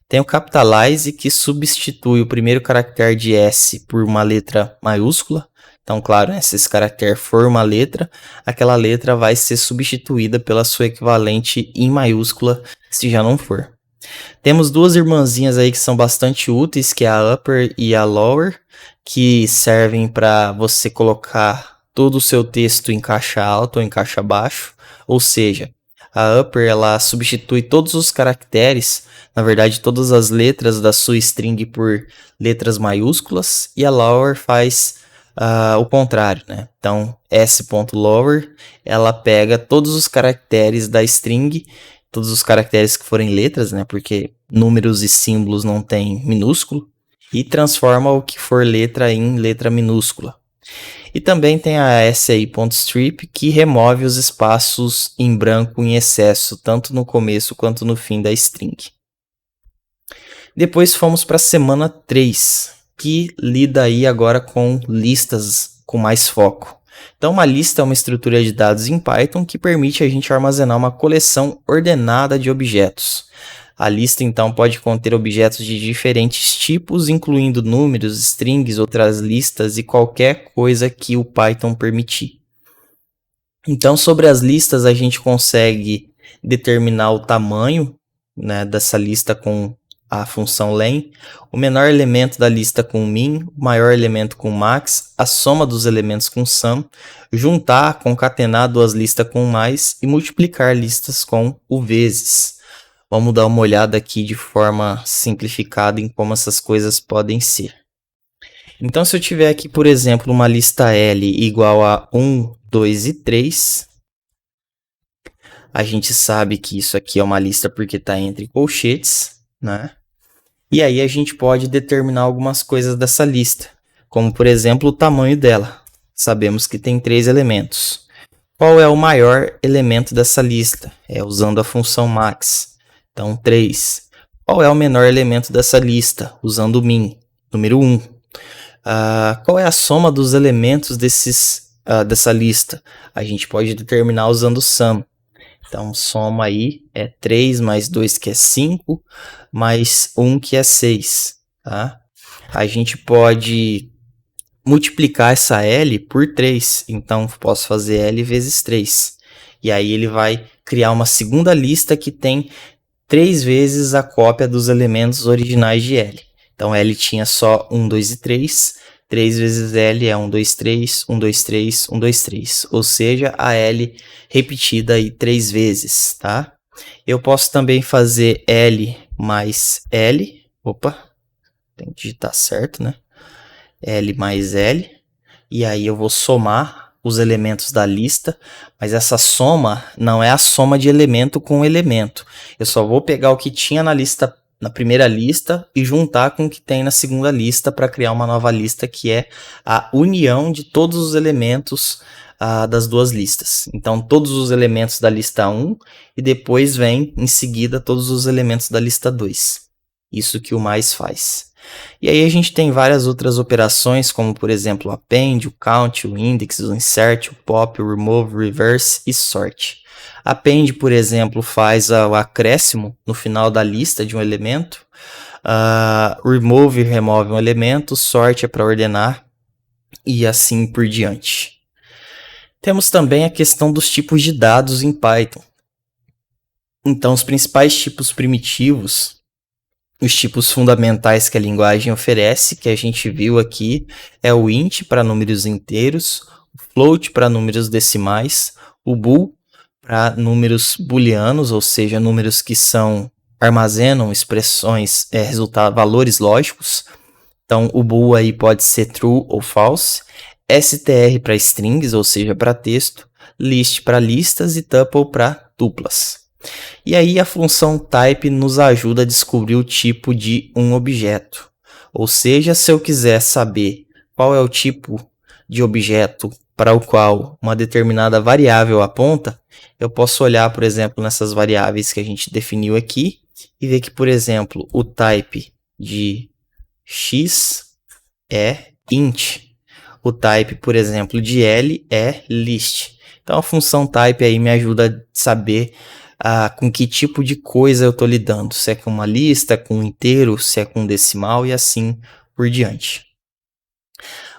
Tem o capitalize, que substitui o primeiro caractere de S por uma letra maiúscula. Então, claro, se esse caractere for uma letra, aquela letra vai ser substituída pela sua equivalente em maiúscula, se já não for. Temos duas irmãzinhas aí que são bastante úteis, que é a upper e a lower, que servem para você colocar todo o seu texto em caixa alta ou em caixa baixo. Ou seja, a upper ela substitui todos os caracteres, na verdade todas as letras da sua string por letras maiúsculas, e a lower faz o contrário, né? Então, s.lower ela pega todos os caracteres da string, todos os caracteres que forem letras, né? Porque números e símbolos não tem minúsculo, e transforma o que for letra em letra minúscula. E também tem a si.strip, que remove os espaços em branco em excesso, tanto no começo quanto no fim da string. Depois fomos para a semana 3, que lida aí agora com listas com mais foco. Então, uma lista é uma estrutura de dados em Python que permite a gente armazenar uma coleção ordenada de objetos. A lista, então, pode conter objetos de diferentes tipos, incluindo números, strings, outras listas e qualquer coisa que o Python permitir. Então, sobre as listas, a gente consegue determinar o tamanho, né, dessa lista com a função len, o menor elemento da lista com min, o maior elemento com max, a soma dos elementos com sum, juntar, concatenar duas listas com mais e multiplicar listas com o vezes. Vamos dar uma olhada aqui de forma simplificada em como essas coisas podem ser. Então, se eu tiver aqui, por exemplo, uma lista L igual a 1, 2 e 3, a gente sabe que isso aqui é uma lista porque está entre colchetes, né? E aí a gente pode determinar algumas coisas dessa lista, como, por exemplo, o tamanho dela. Sabemos que tem 3 elementos. Qual é o maior elemento dessa lista? É usando a função max. Então, 3. Qual é o menor elemento dessa lista? Usando o min, número 1. Qual é a soma dos elementos dessa lista? A gente pode determinar usando o sum. Então, soma aí é 3 mais 2, que é 5, mais 1, que é 6. Tá? A gente pode multiplicar essa L por 3. Então, posso fazer L vezes 3. E aí ele vai criar uma segunda lista que tem 3 vezes a cópia dos elementos originais de L. Então, L tinha só 1, 2 e 3. 3 vezes L é 1, 2, 3, 1, 2, 3, 1, 2, 3. Ou seja, a L repetida aí 3 vezes, tá? Eu posso também fazer L mais L. Opa, tem que digitar certo, né? L mais L. E aí eu vou somar os elementos da lista, mas essa soma não é a soma de elemento com elemento. Eu só vou pegar o que tinha na primeira lista e juntar com o que tem na segunda lista para criar uma nova lista, que é a união de todos os elementos das duas listas. Então, todos os elementos da lista 1 e depois vem em seguida todos os elementos da lista 2. Isso que o mais faz. E aí a gente tem várias outras operações, como por exemplo o append, o count, o index, o insert, o pop, o remove, o reverse e sort. Append, por exemplo, faz o acréscimo no final da lista de um elemento. Remove remove um elemento, sort é para ordenar e assim por diante. Temos também a questão dos tipos de dados em Python. Então, os principais tipos primitivos, os tipos fundamentais que a linguagem oferece, que a gente viu aqui, é o int para números inteiros, o float para números decimais, o bool para números booleanos, ou seja, números que armazenam expressões, valores lógicos. Então, o bool aí pode ser true ou false, str para strings, ou seja, para texto, list para listas e tuple para tuplas. E aí a função type nos ajuda a descobrir o tipo de um objeto. Ou seja, se eu quiser saber qual é o tipo de objeto para o qual uma determinada variável aponta, eu posso olhar, por exemplo, nessas variáveis que a gente definiu aqui e ver que, por exemplo, o type de x é int. O type, por exemplo, de L é list. Então a função type aí me ajuda a saber com que tipo de coisa eu estou lidando. Se é com uma lista, com um inteiro, se é com um decimal e assim por diante.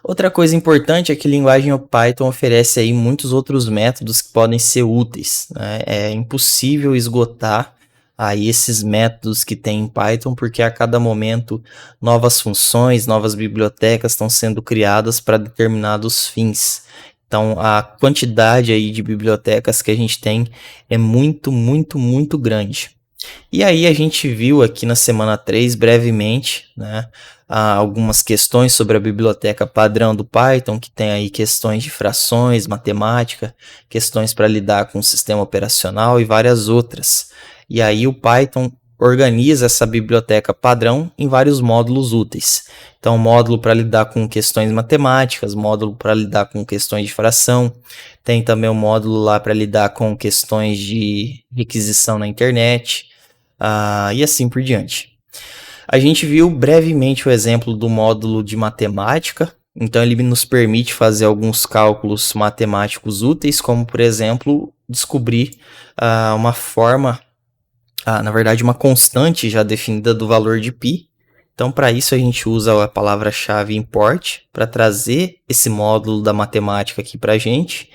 Outra coisa importante é que a linguagem Python oferece aí muitos outros métodos que podem ser úteis, né? É impossível esgotar aí esses métodos que tem em Python, porque a cada momento novas funções, novas bibliotecas estão sendo criadas para determinados fins. Então a quantidade aí de bibliotecas que a gente tem é muito, muito, muito grande. E aí a gente viu aqui na semana 3, brevemente, né, algumas questões sobre a biblioteca padrão do Python, que tem aí questões de frações, matemática, questões para lidar com o sistema operacional e várias outras. E aí o Python organiza essa biblioteca padrão em vários módulos úteis. Então, módulo para lidar com questões matemáticas, módulo para lidar com questões de fração, tem também um módulo lá para lidar com questões de requisição na internet, e assim por diante. A gente viu brevemente o exemplo do módulo de matemática, então ele nos permite fazer alguns cálculos matemáticos úteis, como por exemplo, descobrir uma forma, na verdade uma constante já definida do valor de π. Então para isso a gente usa a palavra-chave import para trazer esse módulo da matemática aqui para a gente.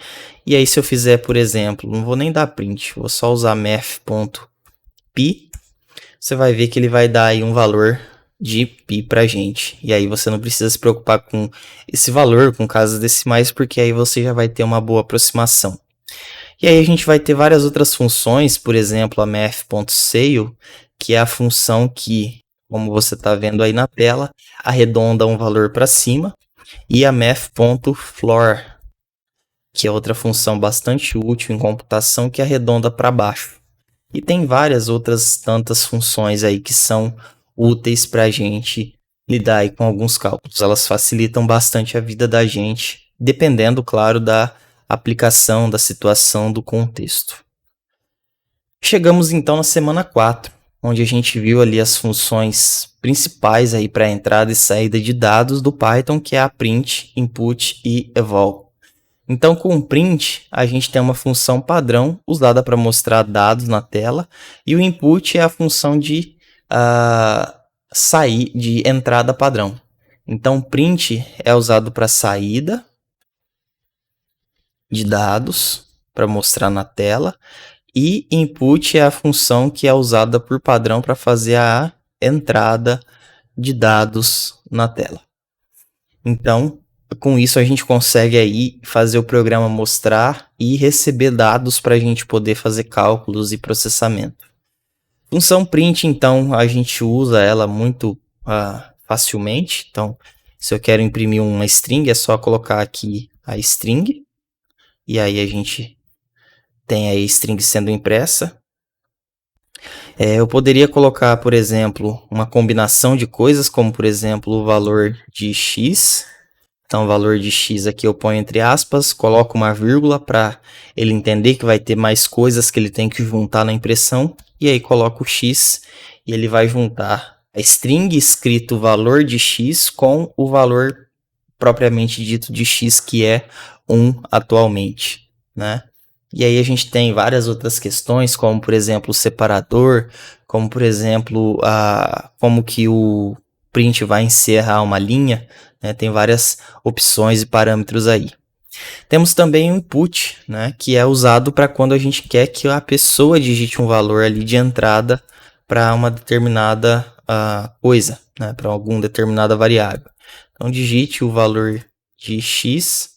E aí se eu fizer, por exemplo, não vou nem dar print, vou só usar math.py, você vai ver que ele vai dar aí um valor de π pra gente. E aí você não precisa se preocupar com esse valor, com casas decimais, porque aí você já vai ter uma boa aproximação. E aí a gente vai ter várias outras funções, por exemplo, a math.sale, que é a função que, como você está vendo aí na tela, arredonda um valor para cima, e a math.floor, que é outra função bastante útil em computação, que arredonda para baixo. E tem várias outras tantas funções aí que são úteis para a gente lidar aí com alguns cálculos. Elas facilitam bastante a vida da gente, dependendo, claro, da aplicação, da situação, do contexto. Chegamos então na semana 4, onde a gente viu ali as funções principais aí para entrada e saída de dados do Python, que é a print, input e eval. Então, com o print, a gente tem uma função padrão usada para mostrar dados na tela, e o input é a função de entrada padrão. Então, print é usado para saída de dados, para mostrar na tela, e input é a função que é usada por padrão para fazer a entrada de dados na tela. Então, com isso a gente consegue aí fazer o programa mostrar e receber dados para a gente poder fazer cálculos e processamento. Função print, então, a gente usa ela muito facilmente. Então, se eu quero imprimir uma string, é só colocar aqui a string. E aí a gente tem a string sendo impressa. Eu poderia colocar, por exemplo, uma combinação de coisas, como por exemplo o valor de x. Então, o valor de x aqui eu ponho entre aspas, coloco uma vírgula para ele entender que vai ter mais coisas que ele tem que juntar na impressão. E aí coloco o x e ele vai juntar a string escrito o valor de x com o valor propriamente dito de x, que é 1 atualmente, né? E aí a gente tem várias outras questões, como por exemplo o separador, como por exemplo como que o print vai encerrar uma linha, né? Tem várias opções e parâmetros aí. Temos também o input, né? Que é usado para quando a gente quer que a pessoa digite um valor ali de entrada para uma determinada coisa, né? Para alguma determinada variável. Então digite o valor de x,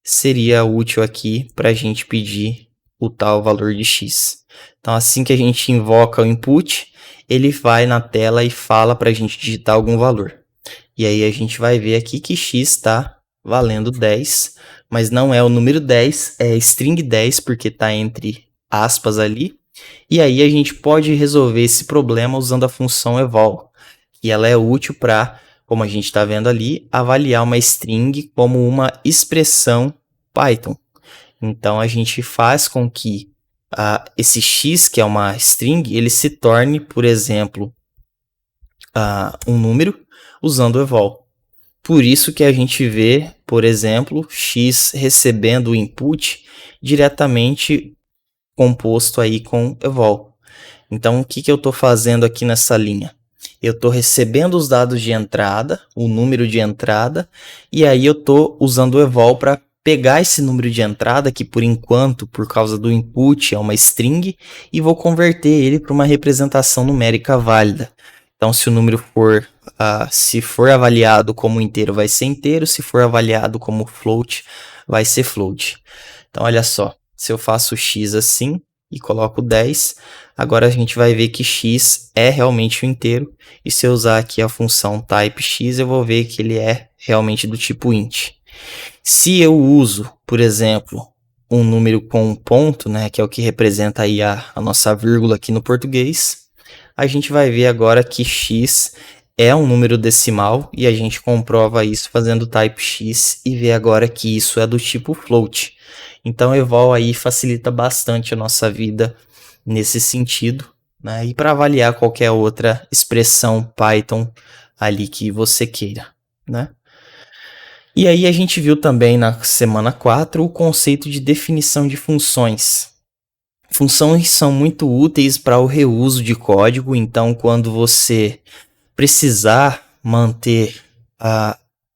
seria útil aqui para a gente pedir o tal valor de x. Então, assim que a gente invoca o input, ele vai na tela e fala para a gente digitar algum valor. E aí a gente vai ver aqui que x está valendo 10, mas não é o número 10, é string 10, porque está entre aspas ali. E aí a gente pode resolver esse problema usando a função eval, e ela é útil para, como a gente está vendo ali, avaliar uma string como uma expressão Python. Então, a gente faz com que esse x, que é uma string, ele se torne, por exemplo, um número usando o eval. Por isso que a gente vê, por exemplo, x recebendo o input diretamente composto aí com eval. Então, o que eu estou fazendo aqui nessa linha? Eu estou recebendo os dados de entrada, o número de entrada, e aí eu estou usando o eval para pegar esse número de entrada, que por enquanto, por causa do input, é uma string, e vou converter ele para uma representação numérica válida. Então, se o número for, se for avaliado como inteiro, vai ser inteiro, se for avaliado como float, vai ser float. Então, olha só, se eu faço x assim e coloco 10, agora a gente vai ver que x é realmente o inteiro, e se eu usar aqui a função type x, eu vou ver que ele é realmente do tipo int. Se eu uso, por exemplo, um número com um ponto, né, que é o que representa aí a nossa vírgula aqui no português, a gente vai ver agora que x é um número decimal, e a gente comprova isso fazendo type x e vê agora que isso é do tipo float. Então, eval aí facilita bastante a nossa vida nesse sentido, né? E para avaliar qualquer outra expressão Python ali que você queira, né? E aí a gente viu também na semana 4 o conceito de definição de funções. Funções são muito úteis para o reuso de código, então quando você precisar manter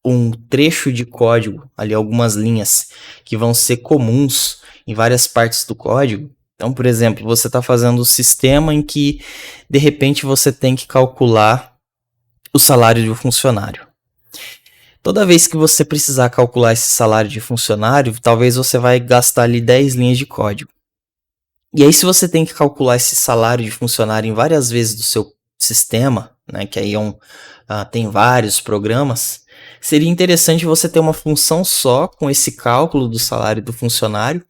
um trecho de código, ali algumas linhas que vão ser comuns em várias partes do código. Então, por exemplo, você está fazendo um sistema em que, de repente, você tem que calcular o salário de um funcionário. Toda vez que você precisar calcular esse salário de funcionário, talvez você vai gastar ali 10 linhas de código. E aí, se você tem que calcular esse salário de funcionário em várias vezes do seu sistema, né, que aí tem vários programas, seria interessante você ter uma função só com esse cálculo do salário do funcionário,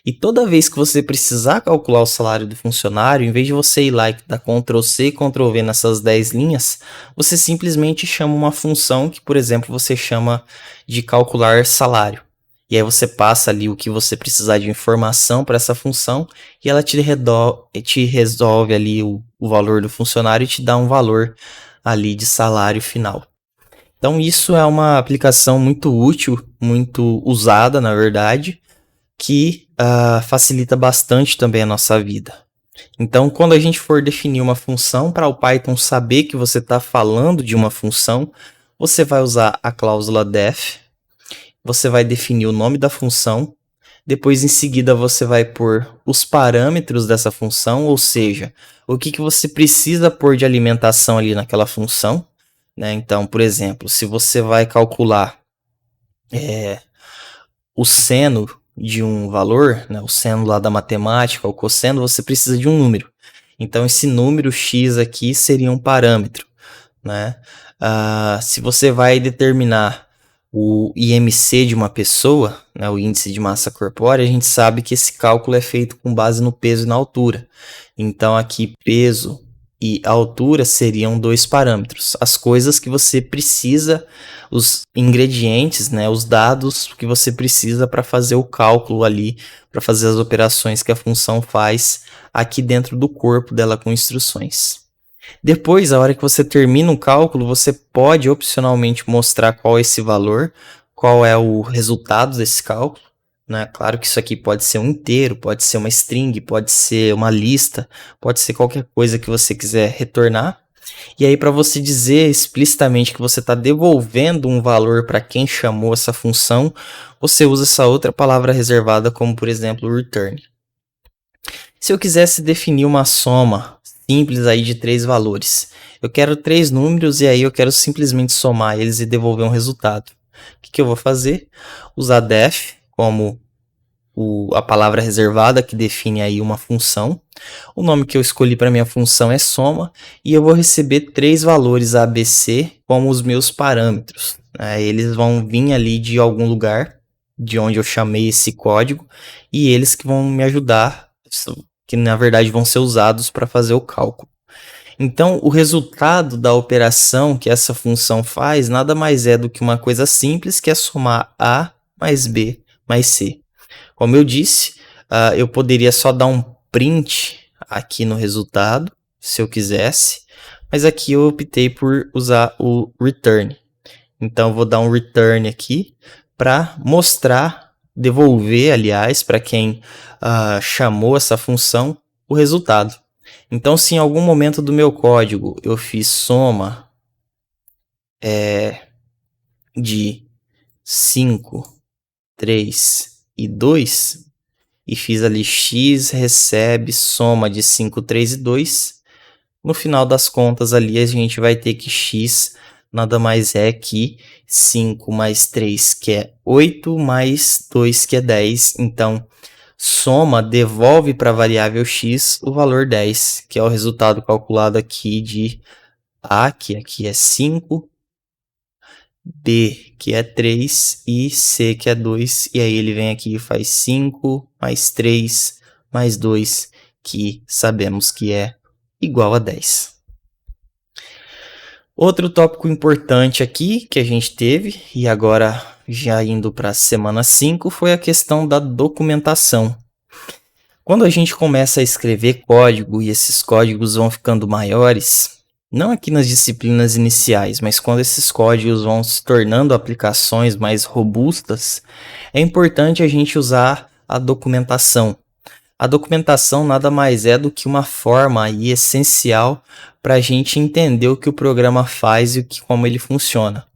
e toda vez que você precisar calcular o salário do funcionário, em vez de você ir lá e dar Ctrl C e Ctrl V nessas 10 linhas, você simplesmente chama uma função que, por exemplo, você chama de calcular salário. E aí você passa ali o que você precisar de informação para essa função, e ela te resolve ali o valor do funcionário e te dá um valor ali de salário final. Então isso é uma aplicação muito útil, muito usada na verdade, que facilita bastante também a nossa vida. Então quando a gente for definir uma função, para o Python saber que você está falando de uma função, você vai usar a cláusula def, você vai definir o nome da função, depois em seguida você vai pôr os parâmetros dessa função, ou seja, o que você precisa pôr de alimentação ali naquela função, né? Então, por exemplo, se você vai calcular o seno de um valor, né? O seno lá da matemática, o cosseno, você precisa de um número. Então, esse número x aqui seria um parâmetro, né? Se você vai determinar o IMC de uma pessoa, né, o índice de massa corpórea, a gente sabe que esse cálculo é feito com base no peso e na altura. Então, aqui, peso e altura seriam 2 parâmetros. As coisas que você precisa, os ingredientes, né, os dados que você precisa para fazer o cálculo ali, para fazer as operações que a função faz aqui dentro do corpo dela com instruções. Depois, a hora que você termina um cálculo, você pode opcionalmente mostrar qual é esse valor, qual é o resultado desse cálculo, né? Claro que isso aqui pode ser um inteiro, pode ser uma string, pode ser uma lista, pode ser qualquer coisa que você quiser retornar. E aí, para você dizer explicitamente que você está devolvendo um valor para quem chamou essa função, você usa essa outra palavra reservada, como por exemplo, return. Se eu quisesse definir uma soma simples aí de 3 valores, eu quero 3 números e aí eu quero simplesmente somar eles e devolver um resultado. O que eu vou fazer? Usar def como a palavra reservada que define aí uma função. O nome que eu escolhi para minha função é soma e eu vou receber 3 valores ABC como os meus parâmetros. Eles vão vir ali de algum lugar de onde eu chamei esse código e eles que vão me ajudar, que na verdade vão ser usados para fazer o cálculo. Então, o resultado da operação que essa função faz nada mais é do que uma coisa simples, que é somar A mais B mais C. Como eu disse, eu poderia só dar um print aqui no resultado, se eu quisesse, mas aqui eu optei por usar o return. Então, eu vou dar um return aqui para mostrar, devolver, aliás, para quem chamou essa função, o resultado. Então, se em algum momento do meu código eu fiz soma de 5, 3 e 2, e fiz ali x recebe soma de 5, 3 e 2, no final das contas ali a gente vai ter que x nada mais é que 5 mais 3, que é 8, mais 2, que é 10. Então, soma devolve para a variável x o valor 10, que é o resultado calculado aqui de A, que aqui é 5, B, que é 3, e C, que é 2. E aí ele vem aqui e faz 5 mais 3 mais 2, que sabemos que é igual a 10. Outro tópico importante aqui que a gente teve, e agora já indo para a semana 5, foi a questão da documentação. Quando a gente começa a escrever código e esses códigos vão ficando maiores, não aqui nas disciplinas iniciais, mas quando esses códigos vão se tornando aplicações mais robustas, é importante a gente usar a documentação. A documentação nada mais é do que uma forma aí essencial para a gente entender o que o programa faz e como ele funciona.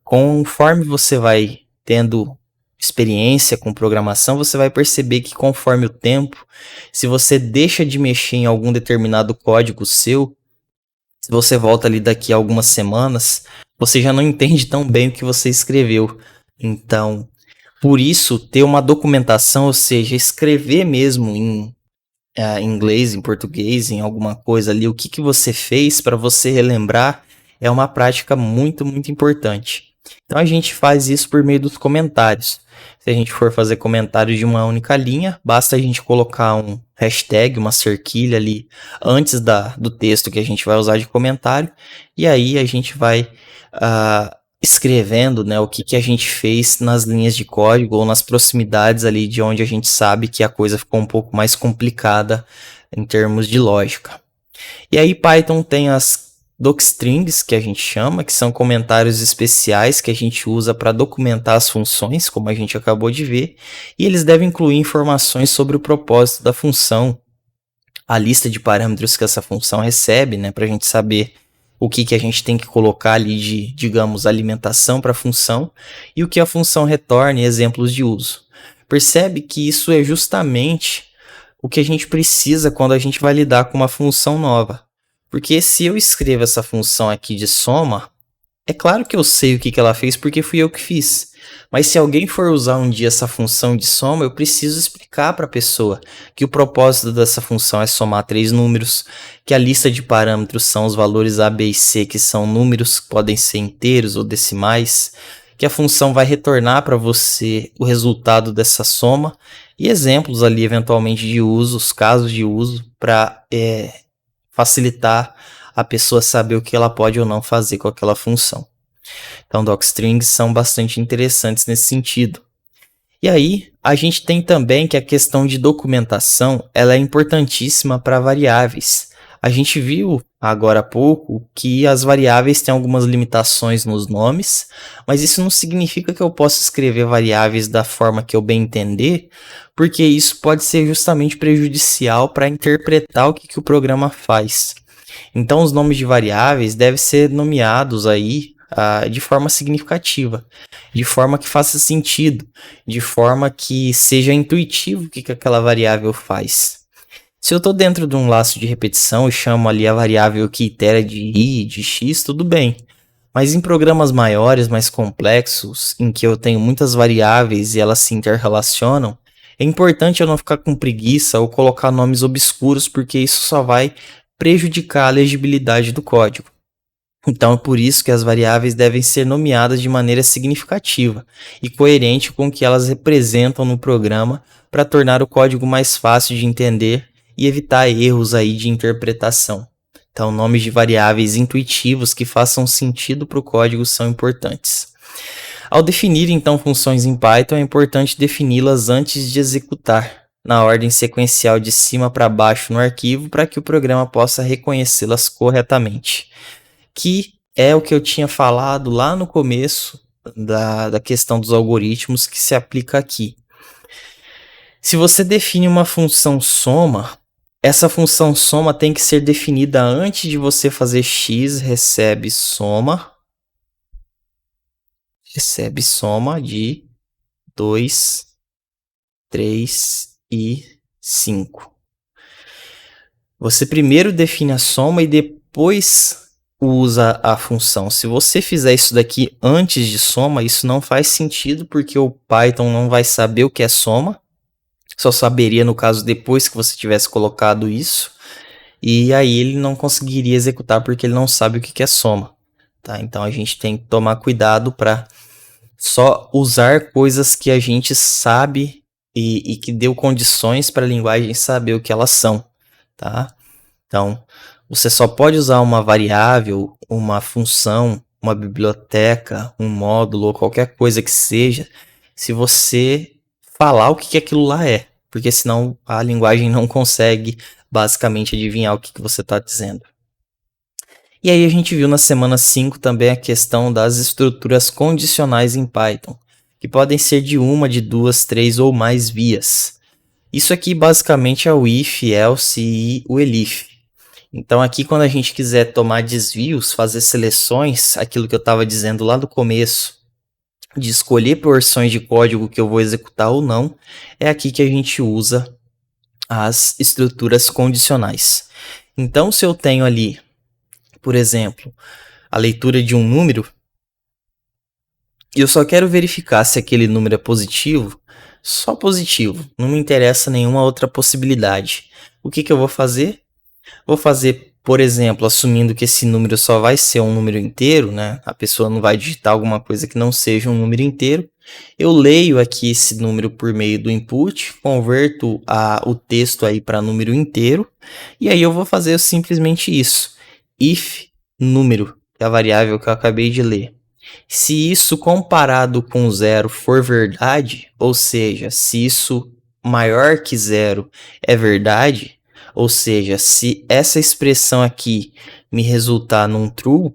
Conforme você vai tendo experiência com programação, você vai perceber que conforme o tempo, se você deixa de mexer em algum determinado código seu, se você volta ali daqui a algumas semanas, você já não entende tão bem o que você escreveu. Então, por isso, ter uma documentação, ou seja, escrever mesmo em inglês, em português, em alguma coisa ali, o que você fez para você relembrar, é uma prática muito, muito importante. Então, a gente faz isso por meio dos comentários. Se a gente for fazer comentário de uma única linha, basta a gente colocar um hashtag, uma cerquilha ali antes do texto que a gente vai usar de comentário, e aí a gente vai escrevendo, né, o que a gente fez nas linhas de código ou nas proximidades ali de onde a gente sabe que a coisa ficou um pouco mais complicada em termos de lógica. E aí Python tem as docstrings, que a gente chama, que são comentários especiais que a gente usa para documentar as funções, como a gente acabou de ver, e eles devem incluir informações sobre o propósito da função, a lista de parâmetros que essa função recebe, né, para a gente saber o que a gente tem que colocar ali de, digamos, alimentação para a função e o que a função retorna e exemplos de uso. Percebe que isso é justamente o que a gente precisa quando a gente vai lidar com uma função nova. Porque se eu escrevo essa função aqui de soma, é claro que eu sei o que ela fez porque fui eu que fiz. Mas se alguém for usar um dia essa função de soma, eu preciso explicar para a pessoa que o propósito dessa função é somar 3 números, que a lista de parâmetros são os valores A, B e C, que são números que podem ser inteiros ou decimais, que a função vai retornar para você o resultado dessa soma e exemplos ali eventualmente de usos, casos de uso, para facilitar a pessoa saber o que ela pode ou não fazer com aquela função. Então, docstrings são bastante interessantes nesse sentido. E aí, a gente tem também que a questão de documentação ela é importantíssima para variáveis. A gente viu agora há pouco que as variáveis têm algumas limitações nos nomes, mas isso não significa que eu possa escrever variáveis da forma que eu bem entender, porque isso pode ser justamente prejudicial para interpretar o que o programa faz. Então, os nomes de variáveis devem ser nomeados aí de forma significativa, de forma que faça sentido, de forma que seja intuitivo o que aquela variável faz. Se eu estou dentro de um laço de repetição e chamo ali a variável que itera de i, de x, tudo bem. Mas em programas maiores, mais complexos, em que eu tenho muitas variáveis e elas se interrelacionam, é importante eu não ficar com preguiça ou colocar nomes obscuros, porque isso só vai prejudicar a legibilidade do código. Então é por isso que as variáveis devem ser nomeadas de maneira significativa e coerente com o que elas representam no programa para tornar o código mais fácil de entender e evitar erros aí de interpretação. Então, nomes de variáveis intuitivos que façam sentido para o código são importantes. Ao definir então funções em Python, é importante defini-las antes de executar, na ordem sequencial de cima para baixo no arquivo, para que o programa possa reconhecê-las corretamente. Que é o que eu tinha falado lá no começo da questão dos algoritmos que se aplica aqui. Se você define uma função soma, essa função soma tem que ser definida antes de você fazer x recebe soma de 2, 3 e 5. Você primeiro define a soma e depois usa a função. Se você fizer isso daqui antes de soma, isso não faz sentido, porque o Python não vai saber o que é soma. Só saberia no caso depois que você tivesse colocado isso. E aí ele não conseguiria executar porque ele não sabe o que é soma. Tá? Então a gente tem que tomar cuidado para só usar coisas que a gente sabe e que deu condições para a linguagem saber o que elas são. Tá? Então, você só pode usar uma variável, uma função, uma biblioteca, um módulo ou qualquer coisa que seja, se você falar o que aquilo lá é, porque senão a linguagem não consegue basicamente adivinhar o que você está dizendo. E aí a gente viu na semana 5 também a questão das estruturas condicionais em Python, que podem ser de uma, de duas, três ou mais vias. Isso aqui basicamente é o if, else e o elif. Então aqui quando a gente quiser tomar desvios, fazer seleções, aquilo que eu estava dizendo lá no começo, de escolher porções de código que eu vou executar ou não, é aqui que a gente usa as estruturas condicionais. Então se eu tenho ali, por exemplo, a leitura de um número, e eu só quero verificar se aquele número é positivo, só positivo, não me interessa nenhuma outra possibilidade. O que eu vou fazer? Vou fazer, por exemplo, assumindo que esse número só vai ser um número inteiro, né? A pessoa não vai digitar alguma coisa que não seja um número inteiro. Eu leio aqui esse número por meio do input, converto o texto aí para número inteiro, e aí eu vou fazer simplesmente isso. If número, que é a variável que eu acabei de ler. Se isso comparado com zero for verdade, ou seja, se isso maior que zero é verdade, ou seja, se essa expressão aqui me resultar num true,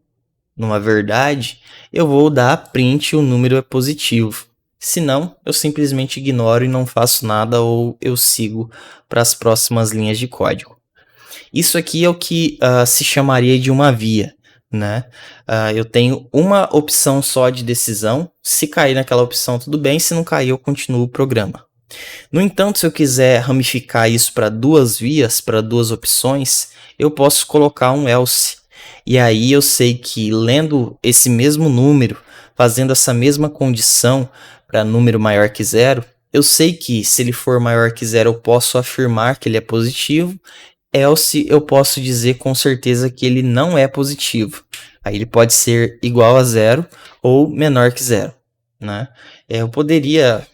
numa verdade, eu vou dar print e o número é positivo. Se não, eu simplesmente ignoro e não faço nada ou eu sigo para as próximas linhas de código. Isso aqui é o que se chamaria de uma via. Né? Eu tenho uma opção só de decisão. Se cair naquela opção, tudo bem. Se não cair, eu continuo o programa. No entanto, se eu quiser ramificar isso para duas vias, para duas opções, eu posso colocar um else. E aí eu sei que lendo esse mesmo número, fazendo essa mesma condição para número maior que zero, eu sei que se ele for maior que zero, eu posso afirmar que ele é positivo. Else eu posso dizer com certeza que ele não é positivo. Aí ele pode ser igual a zero ou menor que zero. Né? Eu poderia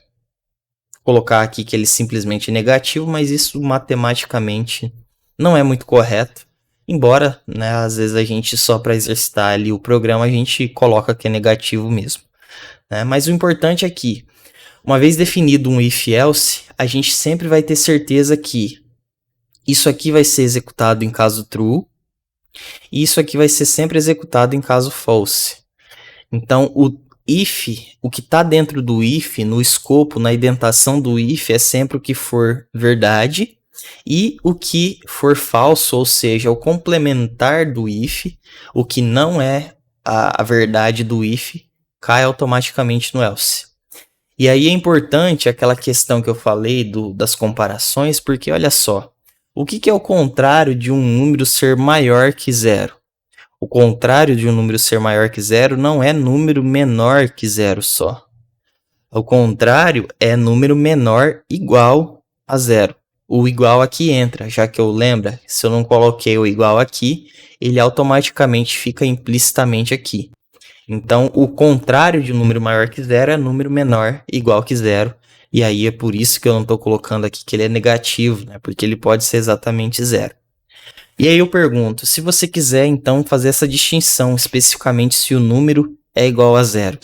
colocar aqui que ele simplesmente é negativo, mas isso matematicamente não é muito correto. Embora, né, às vezes a gente só para exercitar ali o programa a gente coloca que é negativo mesmo. Né? Mas o importante é que, uma vez definido um if-else, a gente sempre vai ter certeza que Isso aqui vai ser executado em caso true, e isso aqui vai ser sempre executado em caso false. Então, o if, o que está dentro do if, no escopo, na indentação do if, é sempre o que for verdade, e o que for falso, ou seja, o complementar do if, o que não é a verdade do if, cai automaticamente no else. E aí é importante aquela questão que eu falei das comparações, porque olha só, o que é o contrário de um número ser maior que zero? O contrário de um número ser maior que zero não é número menor que zero só. O contrário é número menor igual a zero. O igual aqui entra, já que eu lembro, se eu não coloquei o igual aqui, ele automaticamente fica implicitamente aqui. Então, o contrário de um número maior que zero é número menor igual que zero. E aí é por isso que eu não estou colocando aqui que ele é negativo, né? Porque ele pode ser exatamente zero. E aí eu pergunto, se você quiser então fazer essa distinção especificamente se o número é igual a zero,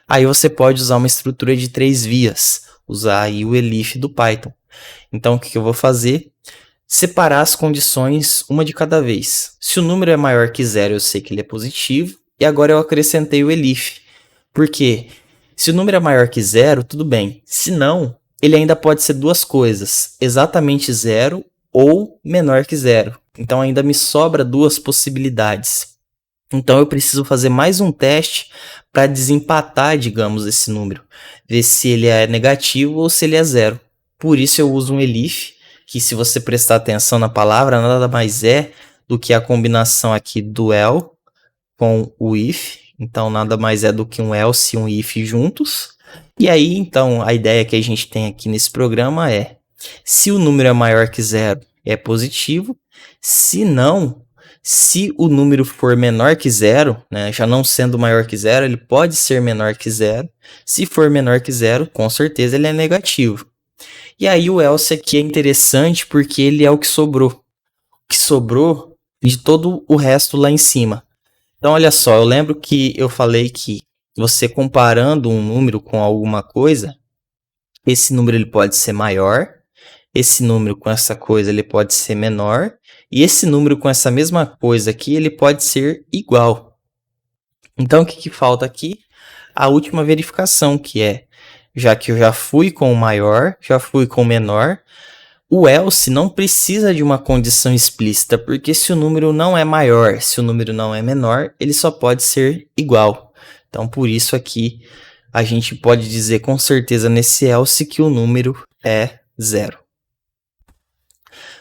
aí você pode usar uma estrutura de 3 vias, usar aí o elif do Python. Então o que eu vou fazer? Separar as condições uma de cada vez. Se o número é maior que zero, eu sei que ele é positivo, e agora eu acrescentei o elif. Por quê? Se o número é maior que zero, tudo bem. Se não, ele ainda pode ser duas coisas, exatamente zero ou menor que zero. Então ainda me sobra duas possibilidades. Então eu preciso fazer mais um teste para desempatar, digamos, esse número. Ver se ele é negativo ou se ele é zero. Por isso eu uso um elif, que se você prestar atenção na palavra, nada mais é do que a combinação aqui do el com o if. Então nada mais é do que um else e um if juntos. E aí, então, a ideia que a gente tem aqui nesse programa é: se o número é maior que zero, é positivo. Se não, se o número for menor que zero, né, já não sendo maior que zero, ele pode ser menor que zero. Se for menor que zero, com certeza ele é negativo. E aí o else aqui é interessante porque ele é o que sobrou. O que sobrou de todo o resto lá em cima. Então, olha só, eu lembro que eu falei que você comparando um número com alguma coisa, esse número ele pode ser maior, esse número com essa coisa ele pode ser menor, e esse número com essa mesma coisa aqui ele pode ser igual. Então, o que falta aqui? A última verificação, que é, já que eu já fui com o maior, já fui com o menor, o else não precisa de uma condição explícita, porque se o número não é maior, se o número não é menor, ele só pode ser igual. Então, por isso aqui, a gente pode dizer com certeza nesse else que o número é zero.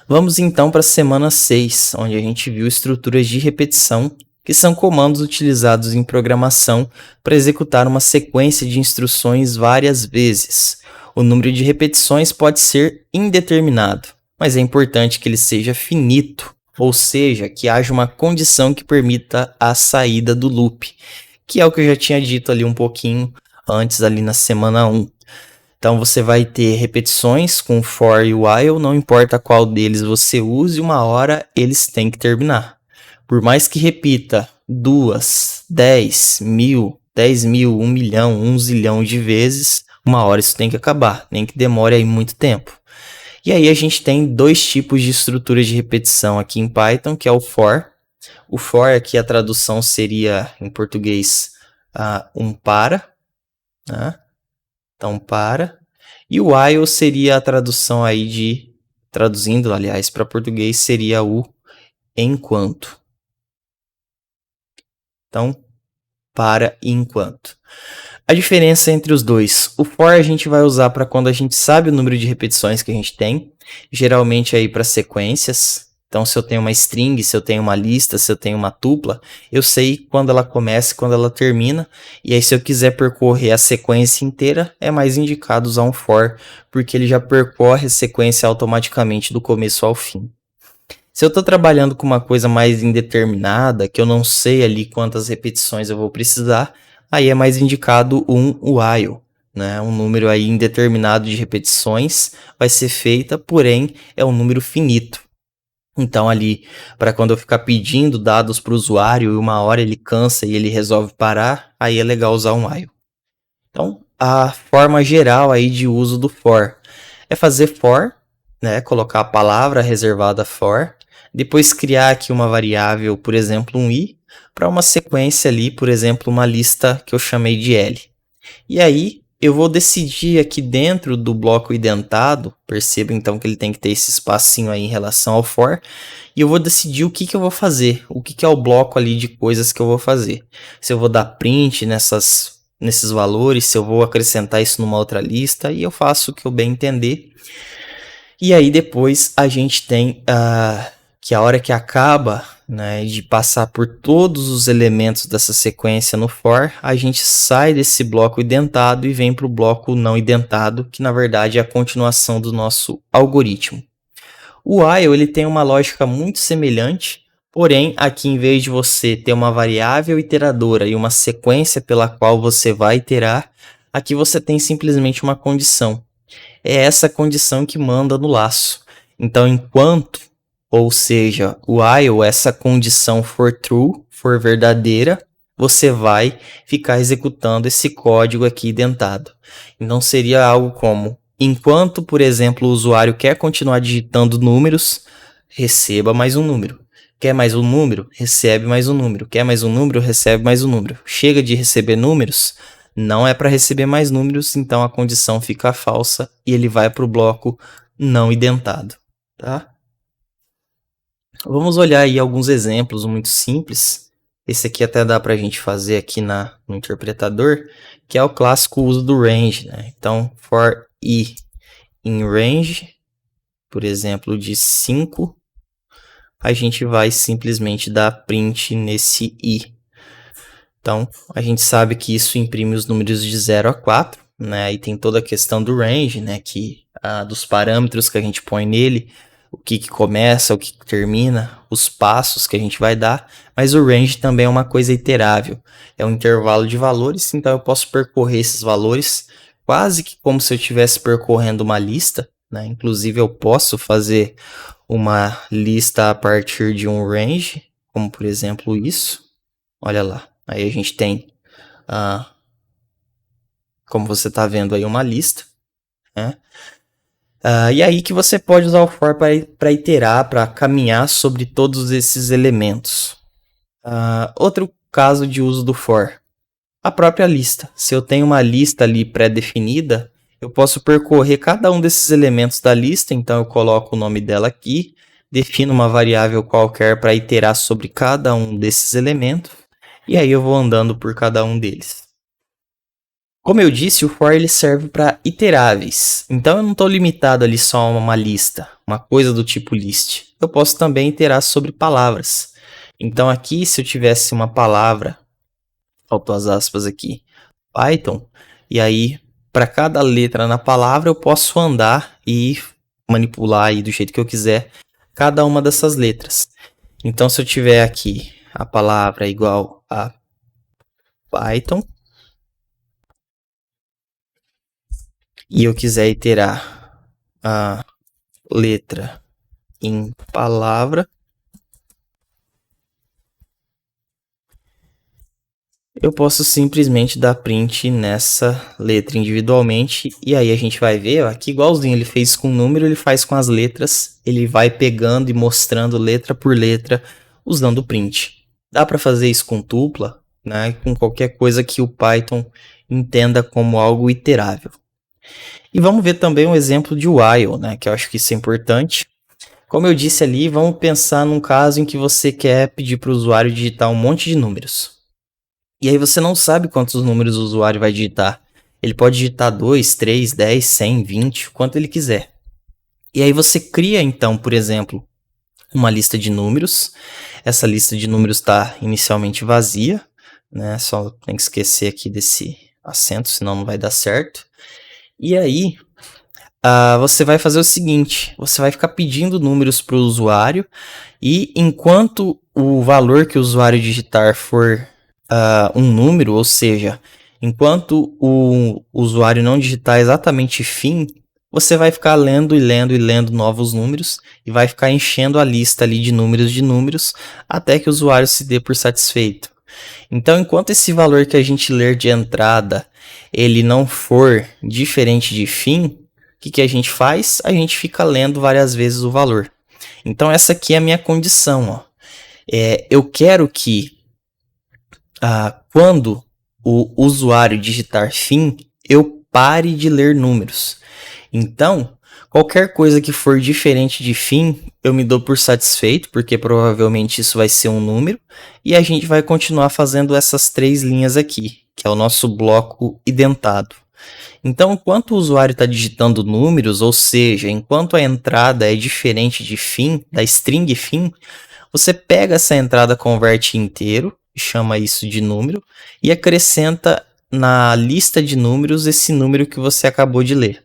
Vamos então para a semana 6, onde a gente viu estruturas de repetição, que são comandos utilizados em programação para executar uma sequência de instruções várias vezes. O número de repetições pode ser indeterminado, mas é importante que ele seja finito, ou seja, que haja uma condição que permita a saída do loop, que é o que eu já tinha dito ali um pouquinho antes ali na semana 1. Então você vai ter repetições com for e while, não importa qual deles você use, uma hora eles têm que terminar. Por mais que repita 2, 10 mil, 10 mil, 1 milhão, 1 zilhão de vezes, uma hora isso tem que acabar, nem que demore aí muito tempo. E aí a gente tem dois tipos de estrutura de repetição aqui em Python, que é o for. O for aqui a tradução seria em português um para, né? Então para. E o while seria a tradução aí traduzindo aliás para português seria o enquanto. Então para e enquanto. A diferença entre os dois. O for a gente vai usar para quando a gente sabe o número de repetições que a gente tem. Geralmente aí para sequências. Então se eu tenho uma string, se eu tenho uma lista, se eu tenho uma tupla, eu sei quando ela começa e quando ela termina. E aí se eu quiser percorrer a sequência inteira, é mais indicado usar um for, porque ele já percorre a sequência automaticamente do começo ao fim. Se eu estou trabalhando com uma coisa mais indeterminada, que eu não sei ali quantas repetições eu vou precisar, aí é mais indicado um while, né? Um número aí indeterminado de repetições vai ser feita, porém é um número finito. Então ali, para quando eu ficar pedindo dados para o usuário e uma hora ele cansa e ele resolve parar, aí é legal usar um while. Então, a forma geral aí de uso do for é fazer for né, colocar a palavra reservada for, depois criar aqui uma variável, por exemplo, um i, para uma sequência ali, por exemplo, uma lista que eu chamei de L. E aí eu vou decidir aqui dentro do bloco identado, perceba então que ele tem que ter esse espacinho aí em relação ao for, e eu vou decidir o que eu vou fazer, o que é o bloco ali de coisas que eu vou fazer. Se eu vou dar print nesses valores, se eu vou acrescentar isso numa outra lista, e eu faço o que eu bem entender. E aí depois a gente tem que a hora que acaba, né, de passar por todos os elementos dessa sequência no for, a gente sai desse bloco identado e vem para o bloco não identado, que na verdade é a continuação do nosso algoritmo. O while ele tem uma lógica muito semelhante, porém aqui em vez de você ter uma variável iteradora e uma sequência pela qual você vai iterar, aqui você tem simplesmente uma condição. É essa condição que manda no laço. Então, enquanto, ou seja, while essa condição for true, for verdadeira, você vai ficar executando esse código aqui identado. Então, seria algo como, enquanto, por exemplo, o usuário quer continuar digitando números, receba mais um número. Quer mais um número? Recebe mais um número. Quer mais um número? Recebe mais um número. Chega de receber números? Não é para receber mais números, então a condição fica falsa e ele vai para o bloco não identado. Tá? Vamos olhar aí alguns exemplos muito simples. Esse aqui até dá para a gente fazer aqui no interpretador, que é o clássico uso do range. Né? Então, for i em range, por exemplo, de 5, a gente vai simplesmente dar print nesse i. Então, a gente sabe que isso imprime os números de 0 a 4, né? E tem toda a questão do range, né? Dos parâmetros que a gente põe nele, o que começa, o que termina, os passos que a gente vai dar. Mas o range também é uma coisa iterável. É um intervalo de valores, então eu posso percorrer esses valores quase que como se eu estivesse percorrendo uma lista, né? Inclusive, eu posso fazer uma lista a partir de um range, como por exemplo isso. Olha lá. Aí a gente tem, como você está vendo aí, uma lista. Né? E aí que você pode usar o for para iterar, para caminhar sobre todos esses elementos. Outro caso de uso do for. A própria lista. Se eu tenho uma lista ali pré-definida, eu posso percorrer cada um desses elementos da lista. Então eu coloco o nome dela aqui, defino uma variável qualquer para iterar sobre cada um desses elementos. E aí eu vou andando por cada um deles. Como eu disse, o for ele serve para iteráveis. Então eu não estou limitado ali só a uma lista, uma coisa do tipo list. Eu posso também iterar sobre palavras. Então aqui, se eu tivesse uma palavra, faltou as aspas aqui, Python, e aí para cada letra na palavra eu posso andar e manipular aí do jeito que eu quiser cada uma dessas letras. Então se eu tiver aqui a palavra igual a Python e eu quiser iterar a letra em palavra, eu posso simplesmente dar print nessa letra individualmente. E aí a gente vai ver, ó, aqui igualzinho ele fez com o número, ele faz com as letras. Ele vai pegando e mostrando letra por letra usando o print. Dá para fazer isso com tupla, né? Com qualquer coisa que o Python entenda como algo iterável. E vamos ver também um exemplo de while, né? Que eu acho que isso é importante. Como eu disse ali, vamos pensar num caso em que você quer pedir para o usuário digitar um monte de números. E aí você não sabe quantos números o usuário vai digitar. Ele pode digitar 2, 3, 10, 100, 20, quanto ele quiser. E aí você cria então, por exemplo, uma lista de números. Essa lista de números está inicialmente vazia, né? Só tem que esquecer aqui desse acento, senão não vai dar certo. E aí você vai fazer o seguinte, você vai ficar pedindo números para o usuário e enquanto o valor que o usuário digitar for um número, ou seja, enquanto o usuário não digitar exatamente fim, você vai ficar lendo e lendo e lendo novos números e vai ficar enchendo a lista ali de números até que o usuário se dê por satisfeito. Então, enquanto esse valor que a gente ler de entrada ele não for diferente de fim, que a gente faz? A gente fica lendo várias vezes o valor. Então essa aqui é a minha condição. Ó. Eu quero que quando o usuário digitar fim, eu pare de ler números. Então, qualquer coisa que for diferente de fim, eu me dou por satisfeito, porque provavelmente isso vai ser um número, e a gente vai continuar fazendo essas 3 linhas aqui, que é o nosso bloco identado. Então, enquanto o usuário está digitando números, ou seja, enquanto a entrada é diferente de fim, da string fim, você pega essa entrada, converte inteiro, chama isso de número, e acrescenta na lista de números esse número que você acabou de ler.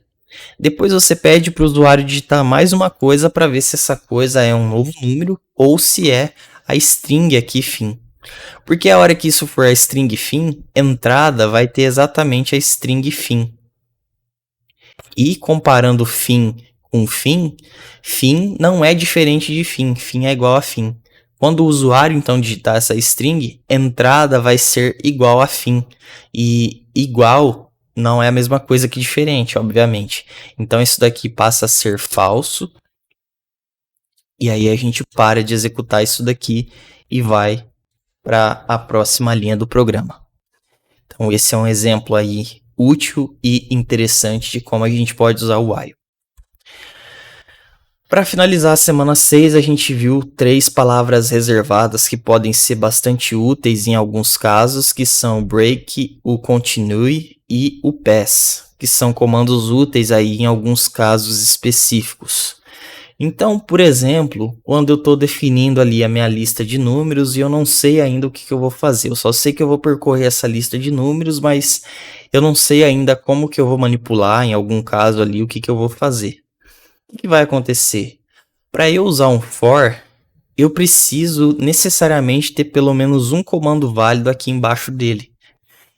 Depois você pede para o usuário digitar mais uma coisa para ver se essa coisa é um novo número ou se é a string aqui fim. Porque a hora que isso for a string fim, entrada vai ter exatamente a string fim. E comparando fim com fim, fim não é diferente de fim, fim é igual a fim. Quando o usuário então digitar essa string, entrada vai ser igual a fim. E igual não é a mesma coisa que diferente, obviamente. Então isso daqui passa a ser falso. E aí a gente para de executar isso daqui e vai para a próxima linha do programa. Então esse é um exemplo aí útil e interessante de como a gente pode usar o while. Para finalizar a semana 6, a gente viu 3 palavras reservadas que podem ser bastante úteis em alguns casos, que são o break, o continue e o pass, que são comandos úteis aí em alguns casos específicos. Então, por exemplo, quando eu estou definindo ali a minha lista de números e eu não sei ainda o que eu vou fazer, eu só sei que eu vou percorrer essa lista de números, mas eu não sei ainda como que eu vou manipular, em algum caso ali, o que eu vou fazer. O que vai acontecer? Para eu usar um for, eu preciso necessariamente ter pelo menos um comando válido aqui embaixo dele.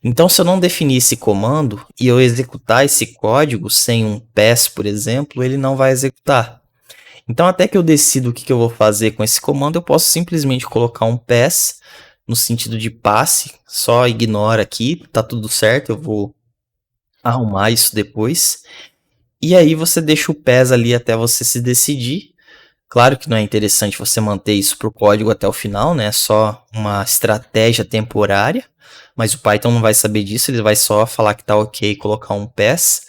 Então, se eu não definir esse comando e eu executar esse código sem um pass, por exemplo, ele não vai executar. Então, até que eu decido o que eu vou fazer com esse comando, eu posso simplesmente colocar um pass no sentido de passe, só ignora aqui, tá tudo certo, eu vou arrumar isso depois. E aí você deixa o pass ali até você se decidir. Claro que não é interessante você manter isso para o código até o final, né? É só uma estratégia temporária, mas o Python não vai saber disso, ele vai só falar que tá ok e colocar um pass.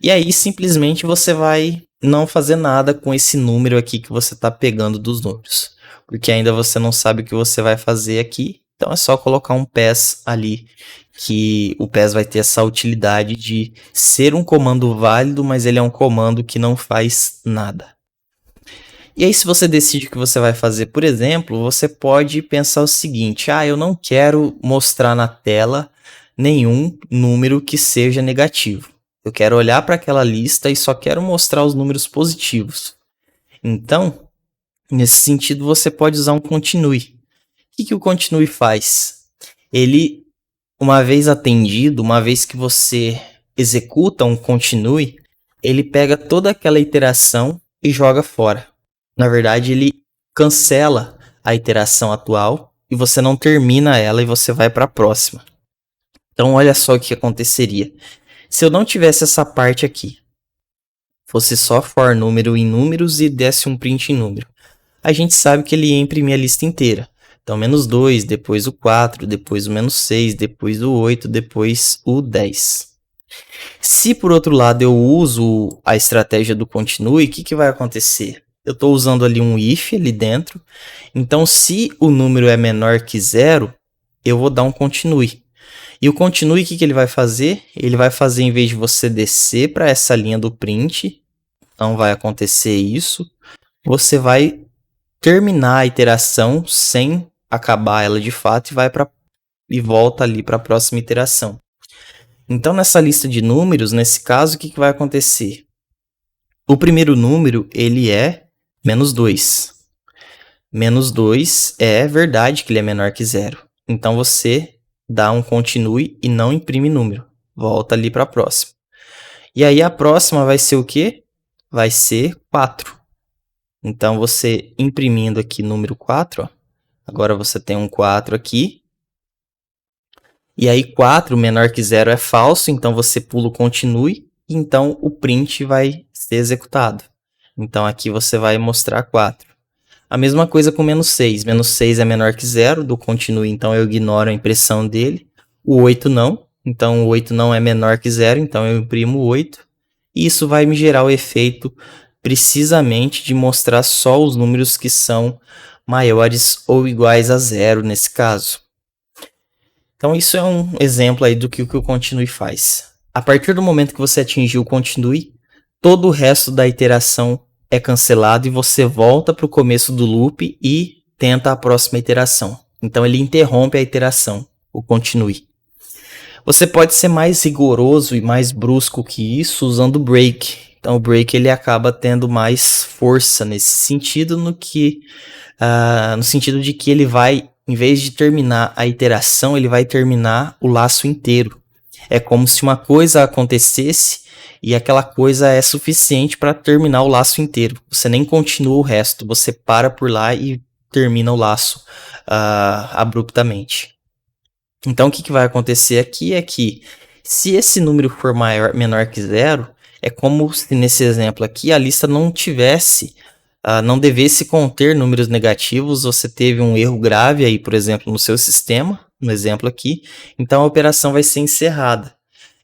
E aí simplesmente você vai não fazer nada com esse número aqui que você está pegando dos números, porque ainda você não sabe o que você vai fazer aqui, então é só colocar um pass ali, que o pass vai ter essa utilidade de ser um comando válido, mas ele é um comando que não faz nada. E aí, se você decide o que você vai fazer, por exemplo, você pode pensar o seguinte: eu não quero mostrar na tela nenhum número que seja negativo. Eu quero olhar para aquela lista e só quero mostrar os números positivos. Então, nesse sentido, você pode usar um continue. O que o continue faz? Ele, uma vez atendido, uma vez que você executa um continue, ele pega toda aquela iteração e joga fora. Na verdade, ele cancela a iteração atual e você não termina ela e você vai para a próxima. Então, olha só o que aconteceria. Se eu não tivesse essa parte aqui, fosse só for número em números e desse um print em número, a gente sabe que ele ia imprimir a lista inteira. Então, -2, depois o 4, depois o -6, depois o 8, depois o 10. Se, por outro lado, eu uso a estratégia do continue, o que vai acontecer? Eu estou usando ali um if ali dentro. Então, se o número é menor que 0, eu vou dar um continue. E o continue, o que ele vai fazer? Ele vai fazer, em vez de você descer para essa linha do print, não vai acontecer isso, você vai terminar a iteração sem acabar ela de fato e volta ali para a próxima iteração. Então, nessa lista de números, nesse caso, o que vai acontecer? O primeiro número, ele é -2. -2 é verdade que ele é menor que 0. Então, você dá um continue e não imprime número. Volta ali para a próxima. E aí, a próxima vai ser o quê? Vai ser 4. Então, você imprimindo aqui número 4, ó, agora você tem um 4 aqui. E aí, 4 menor que 0 é falso, então você pula o continue então o print vai ser executado. Então aqui você vai mostrar 4. A mesma coisa com menos 6. Menos 6 é menor que 0, do continue, então eu ignoro a impressão dele. O 8 não, então o 8 não é menor que 0, então eu imprimo o 8. E isso vai me gerar o efeito precisamente de mostrar só os números que são maiores ou iguais a 0 nesse caso. Então isso é um exemplo aí do que o continue faz. A partir do momento que você atingiu o continue, todo o resto da iteração é cancelado e você volta para o começo do loop e tenta a próxima iteração. Então ele interrompe a iteração, o continue. Você pode ser mais rigoroso e mais brusco que isso usando o break. Então o break ele acaba tendo mais força nesse sentido, no sentido de que ele vai, em vez de terminar a iteração, ele vai terminar o laço inteiro. É como se uma coisa acontecesse e aquela coisa é suficiente para terminar o laço inteiro. Você nem continua o resto, você para por lá e termina o laço abruptamente. Então o que vai acontecer aqui é que, se esse número for menor que 0, é como se nesse exemplo aqui a lista não tivesse, não devesse conter números negativos. Você teve um erro grave aí, por exemplo, no seu sistema, no exemplo aqui, então a operação vai ser encerrada.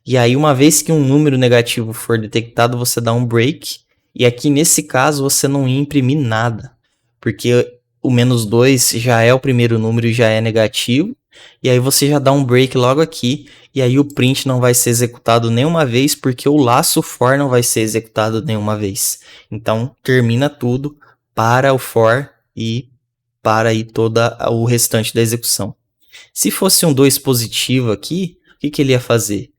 E aí, uma vez que um número negativo for detectado, você dá um break, e aqui nesse caso você não ia imprimir nada, porque o menos 2 já é o primeiro número e já é negativo, e aí você já dá um break logo aqui, e aí o print não vai ser executado nenhuma vez, porque o laço for não vai ser executado nenhuma vez. Então termina tudo, para o for e para aí todo o restante da execução. Se fosse um 2 positivo aqui, o que ele ia fazer?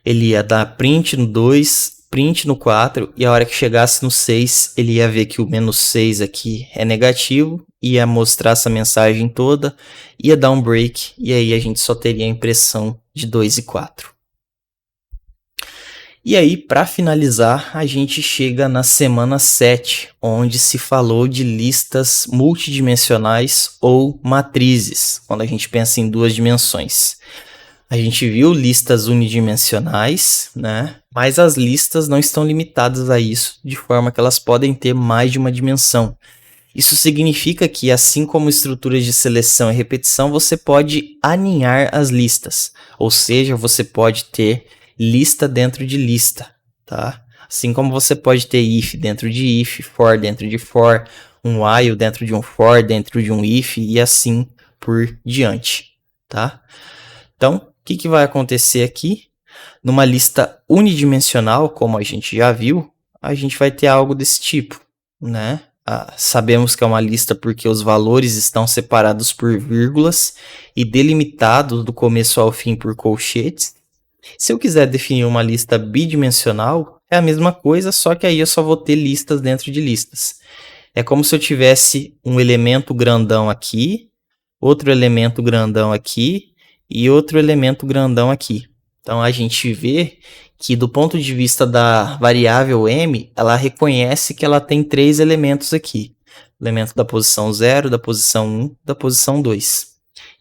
Ele ia dar print no 2, print no 4, e a hora que chegasse no 6, ele ia ver que o menos 6 aqui é negativo, ia mostrar essa mensagem toda, ia dar um break, e aí a gente só teria a impressão de 2 e 4. E aí, para finalizar, a gente chega na semana 7, onde se falou de listas multidimensionais ou matrizes, quando a gente pensa em 2 dimensões. A gente viu listas unidimensionais, né? Mas as listas não estão limitadas a isso, de forma que elas podem ter mais de uma dimensão. Isso significa que, assim como estruturas de seleção e repetição, você pode aninhar as listas. Ou seja, você pode ter lista dentro de lista, tá? Assim como você pode ter if dentro de if, for dentro de for, um while dentro de um for, dentro de um if e assim por diante, tá? Então, o que vai acontecer aqui? Numa lista unidimensional, como a gente já viu, a gente vai ter algo desse tipo, né? Sabemos que é uma lista porque os valores estão separados por vírgulas e delimitados do começo ao fim por colchetes. Se eu quiser definir uma lista bidimensional, é a mesma coisa, só que aí eu só vou ter listas dentro de listas. É como se eu tivesse um elemento grandão aqui, outro elemento grandão aqui e outro elemento grandão aqui. Então a gente vê que, do ponto de vista da variável m, ela reconhece que ela tem 3 elementos aqui. O elemento da posição 0, da posição 1, da posição 2.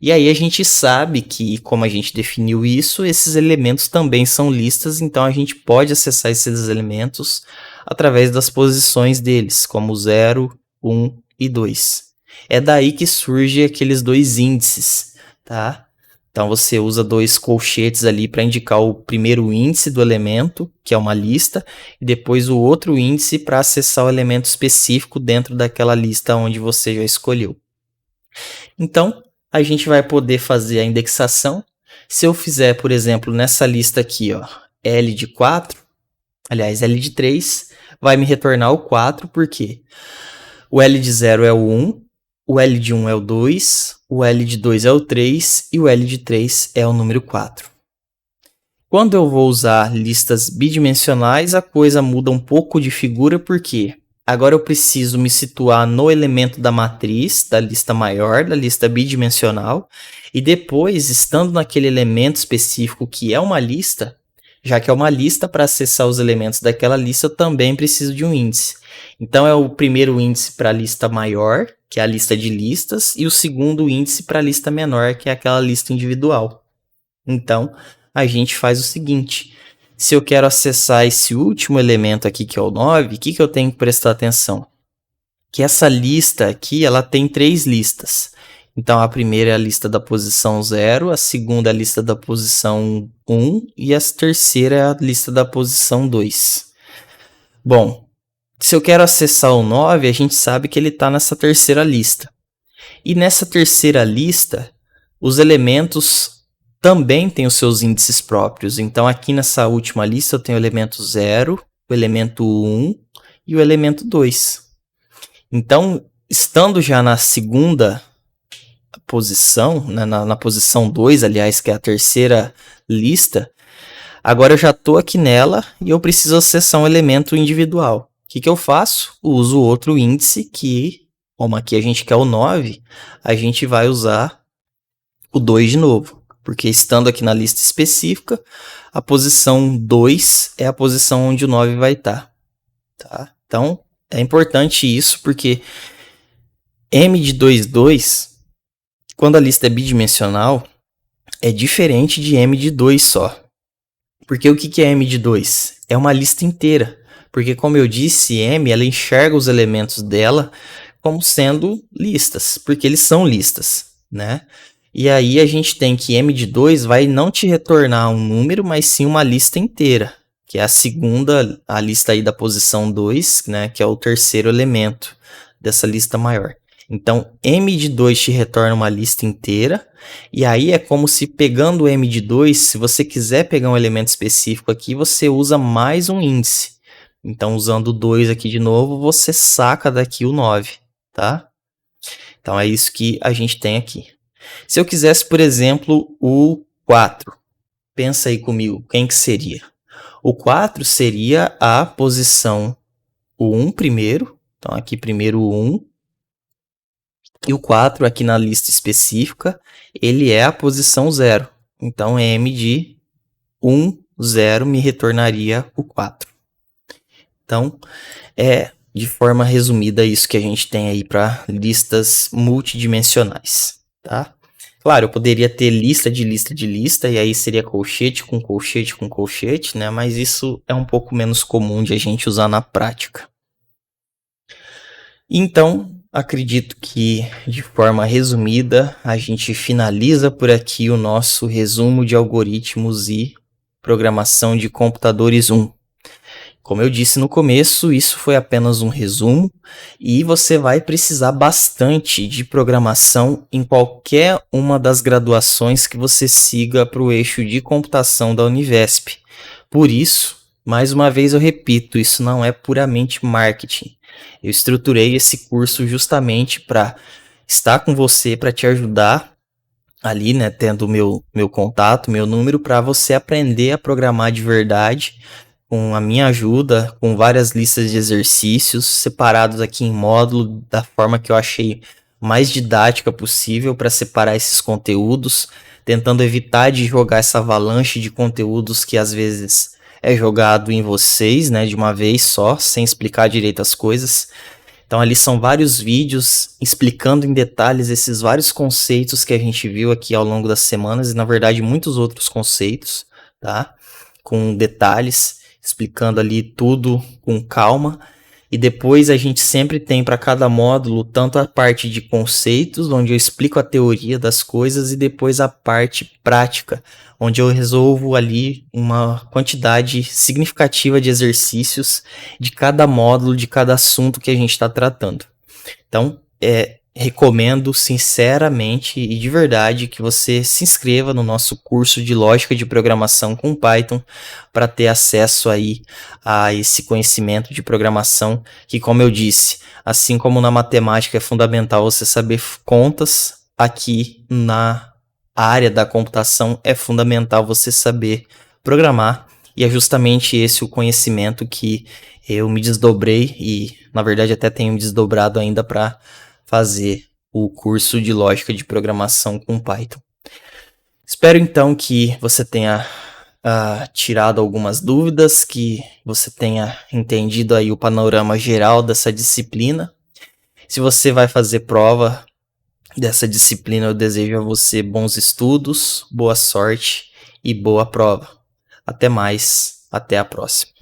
E aí a gente sabe que, como a gente definiu isso, esses elementos também são listas, então a gente pode acessar esses elementos através das posições deles, como 0, 1 e 2. É daí que surge aqueles 2 índices, tá? Então você usa 2 colchetes ali para indicar o primeiro índice do elemento, que é uma lista, e depois o outro índice para acessar o elemento específico dentro daquela lista onde você já escolheu. Então, a gente vai poder fazer a indexação. Se eu fizer, por exemplo, nessa lista aqui, ó, L de 4, aliás, L de 3, vai me retornar o 4, porque o L de 0 é o 1, o L de 1 é o 2, o L de 2 é o 3 e o L de 3 é o número 4. Quando eu vou usar listas bidimensionais, a coisa muda um pouco de figura, porque agora eu preciso me situar no elemento da matriz, da lista maior, da lista bidimensional, e depois, estando naquele elemento específico que é uma lista, já que é uma lista, para acessar os elementos daquela lista, eu também preciso de um índice. Então é o primeiro índice para a lista maior, que é a lista de listas, e o segundo índice para a lista menor, que é aquela lista individual. Então a gente faz o seguinte: Se eu quero acessar esse último elemento aqui, que é o 9, o que eu tenho que prestar atenção? Que essa lista aqui, ela tem 3 listas. Então, a primeira é a lista da posição 0, a segunda é a lista da posição 1 e a terceira é a lista da posição 2. Bom, se eu quero acessar o 9, a gente sabe que ele está nessa terceira lista. E nessa terceira lista, os elementos também têm os seus índices próprios. Então, aqui nessa última lista, eu tenho o elemento 0, o elemento 1 e o elemento 2. Então, estando já na segunda posição, né, na posição 2, aliás, que é a terceira lista, agora eu já estou aqui nela e eu preciso acessar um elemento individual. O que eu faço? Uso outro índice que, como aqui a gente quer o 9, a gente vai usar o 2 de novo. Porque estando aqui na lista específica, a posição 2 é a posição onde o 9 vai estar. Tá? Então, é importante isso porque M de 2, quando a lista é bidimensional, é diferente de M de 2 só. Porque o que é M de 2? É uma lista inteira. Porque, como eu disse, M ela enxerga os elementos dela como sendo listas, porque eles são listas, né? E aí a gente tem que M de 2 vai não te retornar um número, mas sim uma lista inteira, que é a segunda, a lista aí da posição 2, né, que é o terceiro elemento dessa lista maior. Então, M de 2 te retorna uma lista inteira, e aí é como se pegando o M de 2, se você quiser pegar um elemento específico aqui, você usa mais um índice. Então, usando o 2 aqui de novo, você saca daqui o 9, tá? Então, é isso que a gente tem aqui. Se eu quisesse, por exemplo, o 4, pensa aí comigo, quem que seria? O 4 seria a posição 1 primeiro, então aqui primeiro o 1, e o 4 aqui na lista específica, ele é a posição 0. Então, M de 1, 0 me retornaria o 4. Então, é de forma resumida isso que a gente tem aí para listas multidimensionais, tá? Claro, eu poderia ter lista de lista de lista, e aí seria colchete com colchete com colchete, né? Mas isso é um pouco menos comum de a gente usar na prática. Então, acredito que, de forma resumida, a gente finaliza por aqui o nosso resumo de algoritmos e programação de computadores 1. Como eu disse no começo, isso foi apenas um resumo e você vai precisar bastante de programação em qualquer uma das graduações que você siga para o eixo de computação da Univesp. Por isso, mais uma vez eu repito, isso não é puramente marketing. Eu estruturei esse curso justamente para estar com você, para te ajudar ali, né, tendo meu contato, meu número, para você aprender a programar de verdade, com a minha ajuda, com várias listas de exercícios separados aqui em módulo, da forma que eu achei mais didática possível para separar esses conteúdos, tentando evitar de jogar essa avalanche de conteúdos que às vezes é jogado em vocês, né, de uma vez só, sem explicar direito as coisas. Então ali são vários vídeos explicando em detalhes esses vários conceitos que a gente viu aqui ao longo das semanas, e na verdade muitos outros conceitos, tá? Com detalhes, explicando ali tudo com calma. E depois a gente sempre tem para cada módulo tanto a parte de conceitos, onde eu explico a teoria das coisas, e depois a parte prática, onde eu resolvo ali uma quantidade significativa de exercícios de cada módulo, de cada assunto que a gente está tratando. Então, recomendo sinceramente e de verdade que você se inscreva no nosso curso de Lógica de Programação com Python para ter acesso aí a esse conhecimento de programação que, como eu disse, assim como na matemática é fundamental você saber contas, aqui na área da computação é fundamental você saber programar, e é justamente esse o conhecimento que eu me desdobrei e, na verdade, até tenho me desdobrado ainda para fazer o curso de Lógica de Programação com Python. Espero então que você tenha tirado algumas dúvidas, que você tenha entendido aí o panorama geral dessa disciplina. Se você vai fazer prova dessa disciplina, eu desejo a você bons estudos, boa sorte e boa prova. Até mais. Até a próxima.